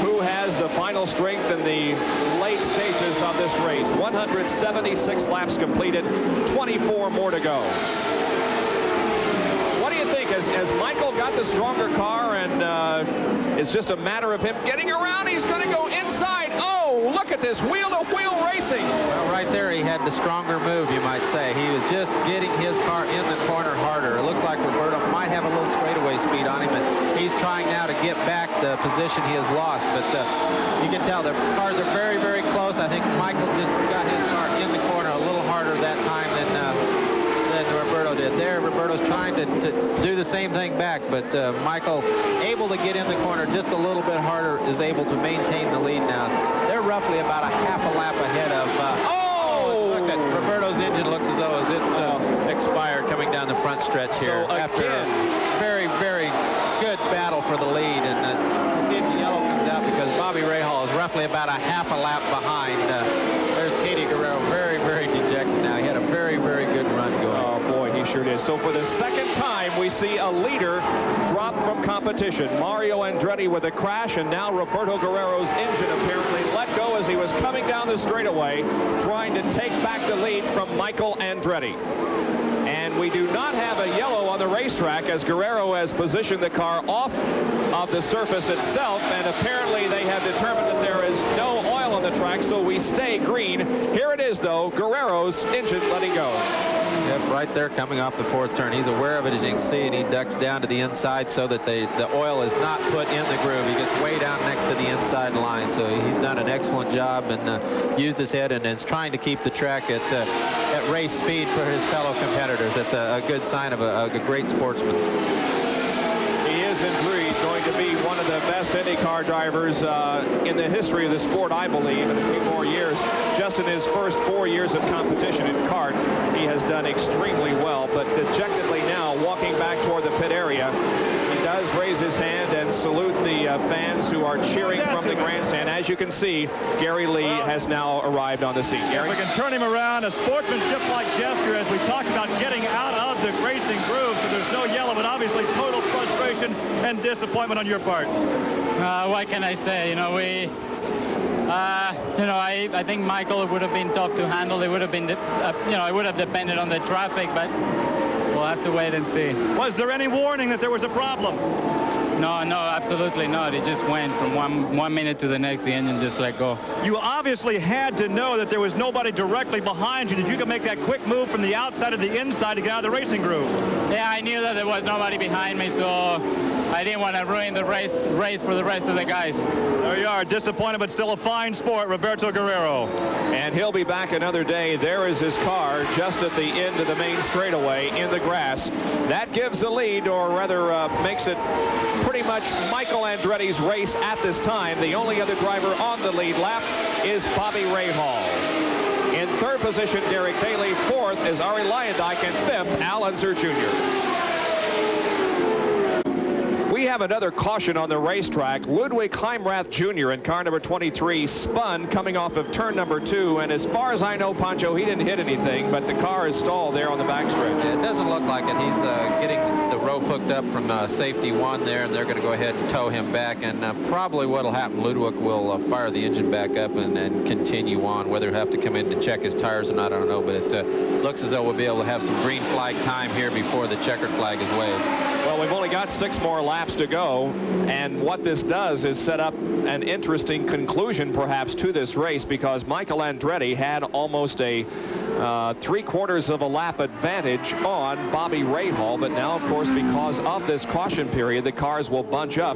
who has the final strength in the late stages of this race. 176 laps completed, 24 more to go. What do you think? Has Michael got the stronger car, and it's just a matter of him getting around? He's going to go inside. Oh, look at this wheel-to-wheel racing. Well, right there he had the stronger move, you might say. He was just getting his car in the corner harder. It looks like Roberto might have a little straightaway speed on him, but he's trying now to get back the position he has lost. But you can tell the cars are very, very close. I think Michael just got his car in the corner a little harder that time than Roberto did. There, Roberto's trying to do the same thing back, but Michael, able to get in the corner just a little bit harder, is able to maintain the lead now. They're roughly about a half a lap ahead of... look at Roberto's engine. Looks as though it's expired coming down the front stretch here. So after a very, very good battle for the lead. And see if the yellow comes out, because Bobby Rahal is roughly about a half a lap behind. There's Katie Guerrero, very, very dejected now. He had a very, very good run going. Oh, boy, he sure did. So for the second time, we see a leader drop from competition. Mario Andretti with a crash, and now Roberto Guerrero's engine apparently let go as he was coming down the straightaway, trying to take back the lead from Michael Andretti. And we do not have a yellow on the racetrack as Guerrero has positioned the car off of the surface itself, and apparently they have determined that there is no oil on the track, so we stay green. Here it is, though, Guerrero's engine letting go. Yep, right there coming off the fourth turn. He's aware of it, as you can see, and he ducks down to the inside so that the oil is not put in the groove. He gets way down next to the inside line, so he's done an excellent job and used his head and is trying to keep the track at race speed for his fellow competitors. That's a good sign of a great sportsman. He is indeed going to be one of the best IndyCar drivers in the history of the sport, I believe, in a few more years. Just in his first 4 years of competition in kart, he has done extremely well, but dejectedly now walking back toward the pit area. He does raise his hand and salute the fans who are cheering from the grandstand. As you can see, Gary Lee has now arrived on the scene. Gary? If we can turn him around, a sportsmanship-like gesture as we talked about getting out of the racing groove, so there's no yellow, but obviously total frustration and disappointment on your part. What can I say? I think Michael would have been tough to handle. It would have been, it would have depended on the traffic, but we'll have to wait and see. Was there any warning that there was a problem? No, absolutely not. It just went from one minute to the next. The engine just let go. You obviously had to know that there was nobody directly behind you, that you could make that quick move from the outside to the inside to get out of the racing groove. Yeah, I knew that there was nobody behind me, so I didn't want to ruin the race for the rest of the guys. There you are, disappointed, but still a fine sport, Roberto Guerrero. And he'll be back another day. There is his car just at the end of the main straightaway in the grass. That gives the lead, or rather makes it pretty much Michael Andretti's race at this time. The only other driver on the lead lap is Bobby Rahal. In third position, Derek Daly. Fourth is Arie Luyendyk, and fifth, Al Unser Jr. We have another caution on the racetrack. Ludwig Heimrath Jr. in car number 23 spun coming off of turn number 2, and as far as I know, Pancho, he didn't hit anything, but the car is stalled there on the backstretch. It doesn't look like it. He's getting the rope hooked up from safety 1 there, and they're going to go ahead and tow him back, and probably what will happen, Ludwig will fire the engine back up and continue on. Whether he'll have to come in to check his tires or not, I don't know, but it looks as though we'll be able to have some green flag time here before the checkered flag is waved. Well, we've only got 6 more laps to go, and what this does is set up an interesting conclusion perhaps to this race, because Michael Andretti had almost a 3/4 of a lap advantage on Bobby Rahal, but now of course because of this caution period the cars will bunch up.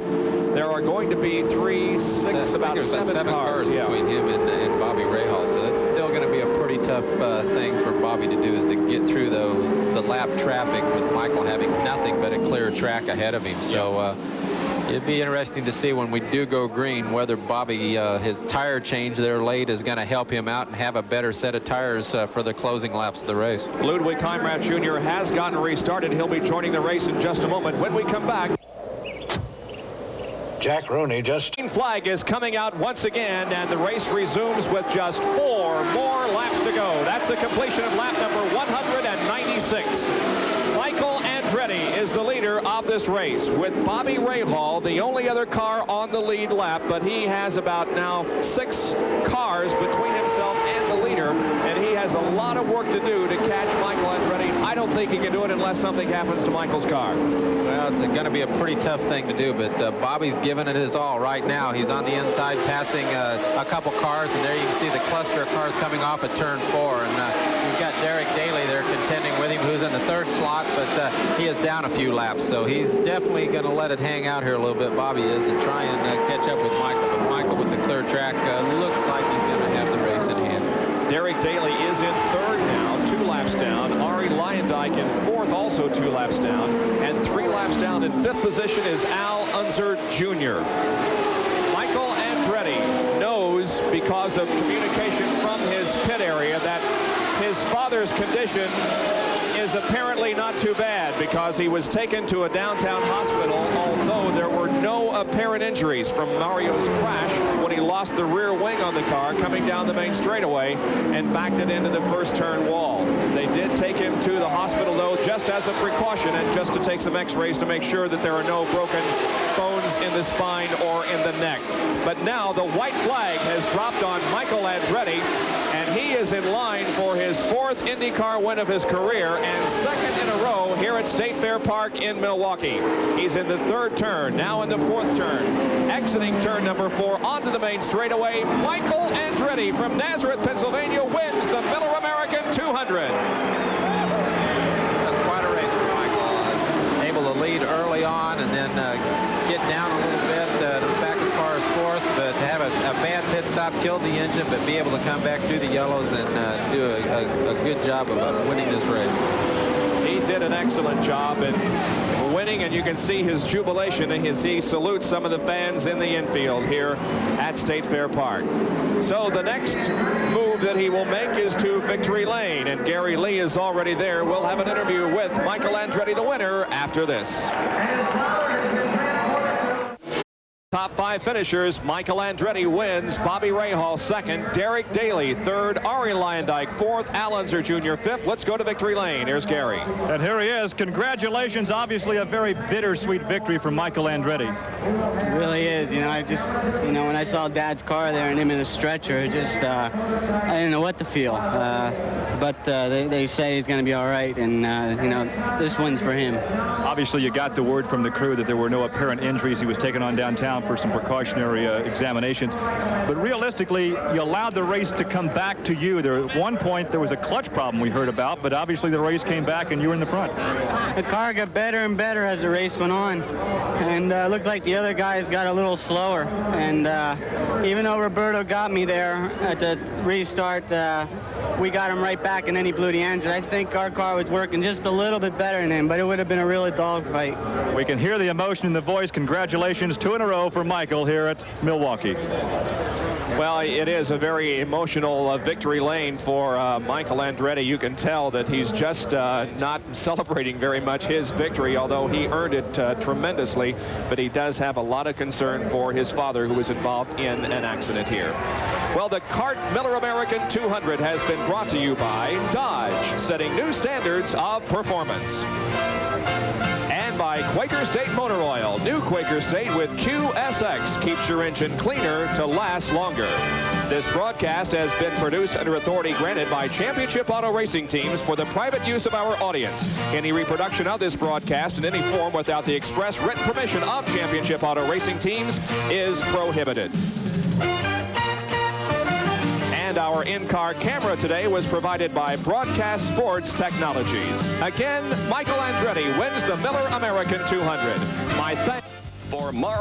There are going to be 3, 6, about 7 cars between him and Bobby Rahal, so that's still going to be a pretty tough thing for Bobby to do, is to get through the lap traffic with Michael having nothing but a clear track ahead of him. So it'd be interesting to see when we do go green whether Bobby, his tire change there late is going to help him out and have a better set of tires for the closing laps of the race. Ludwig Heimrath Jr. has gotten restarted. He'll be joining the race in just a moment. When we come back, Jack Rooney just... green flag is coming out once again, and the race resumes with just 4 more laps to go. That's the completion of lap number 196. Michael Andretti is the leader of this race, with Bobby Rahal the only other car on the lead lap, but he has about now 6 cars between himself and the leader, and he has a lot of work to do to catch Michael Andretti. I don't think he can do it unless something happens to Michael's car. Well, it's going to be a pretty tough thing to do, but Bobby's giving it his all right now. He's on the inside passing a couple cars, and there you can see the cluster of cars coming off at turn 4, and we've got Derek Daly there contending with him, who's in the 3rd slot, but he is down a few laps, so he's definitely going to let it hang out here a little bit, Bobby is, and try and catch up with Michael. But Michael, with the clear track, looks like he's going to have the race in hand. Derek Daly is in 3rd now, 2 laps down. Arie Luyendyk in 4th, also 2 laps down, and 3 laps down in 5th position is Al Unser Jr. Michael Andretti knows, because of communication from his pit area, that his father's condition is apparently not too bad, because he was taken to a downtown hospital, although there were no apparent injuries from Mario's crash when he lost the rear wing on the car coming down the main straightaway and backed it into the first turn wall. They did take him to the hospital, though, just as a precaution and just to take some x-rays to make sure that there are no broken bones in the spine or in the neck. But now the white flag has dropped on Michael Andretti, and And he is in line for his 4th IndyCar win of his career and 2nd in a row here at State Fair Park in Milwaukee. He's in the 3rd turn, now in the 4th turn. Exiting turn number 4 onto the main straightaway. Michael Andretti from Nazareth, Pennsylvania wins the Miller American 200. That's quite a race for Michael. Able to lead early on and then get down a little bit back as far as 4th, but to have a bad pit stop, killed the engine, but be able to come back through the yellows and do a good job of winning this race. He did an excellent job in winning, and you can see his jubilation as he salutes some of the fans in the infield here at State Fair Park. So the next move that he will make is to victory lane, and Gary Lee is already there. We'll have an interview with Michael Andretti, the winner, after this. Top 5 finishers. Michael Andretti wins. Bobby Rahal 2nd. Derek Daly 3rd. Ari Leyendijk 4th. Al Unser Jr. 5th. Let's go to victory lane. Here's Gary. And here he is. Congratulations. Obviously a very bittersweet victory for Michael Andretti. It really is. You know, when I saw Dad's car there and him in the stretcher, it just, I didn't know what to feel. But they say he's going to be all right, and, this one's for him. Obviously, you got the word from the crew that there were no apparent injuries. He was taken on downtown for some precautionary examinations. But realistically, you allowed the race to come back to you. At one point, there was a clutch problem we heard about, but obviously the race came back and you were in the front. The car got better and better as the race went on, and it looked like the other guys got a little slower. And even though Roberto got me there at the restart, we got him right back, and then he blew the engine. I think our car was working just a little bit better than him, but it would have been a really dogfight. We can hear the emotion in the voice. Congratulations, 2 in a row for Michael here at Milwaukee. Well, it is a very emotional victory lane for Michael Andretti. You can tell that he's just not celebrating very much his victory, although he earned it tremendously. But he does have a lot of concern for his father, who was involved in an accident here. Well, the CART Miller American 200 has been brought to you by Dodge, setting new standards of performance. And by Quaker State Motor Oil. New Quaker State with QSX keeps your engine cleaner to last longer. This broadcast has been produced under authority granted by Championship Auto Racing Teams for the private use of our audience. Any reproduction of this broadcast in any form without the express written permission of Championship Auto Racing Teams is prohibited. And our in-car camera today was provided by Broadcast Sports Technologies. Again, Michael Andretti wins the Miller American 200. My thanks for Mario.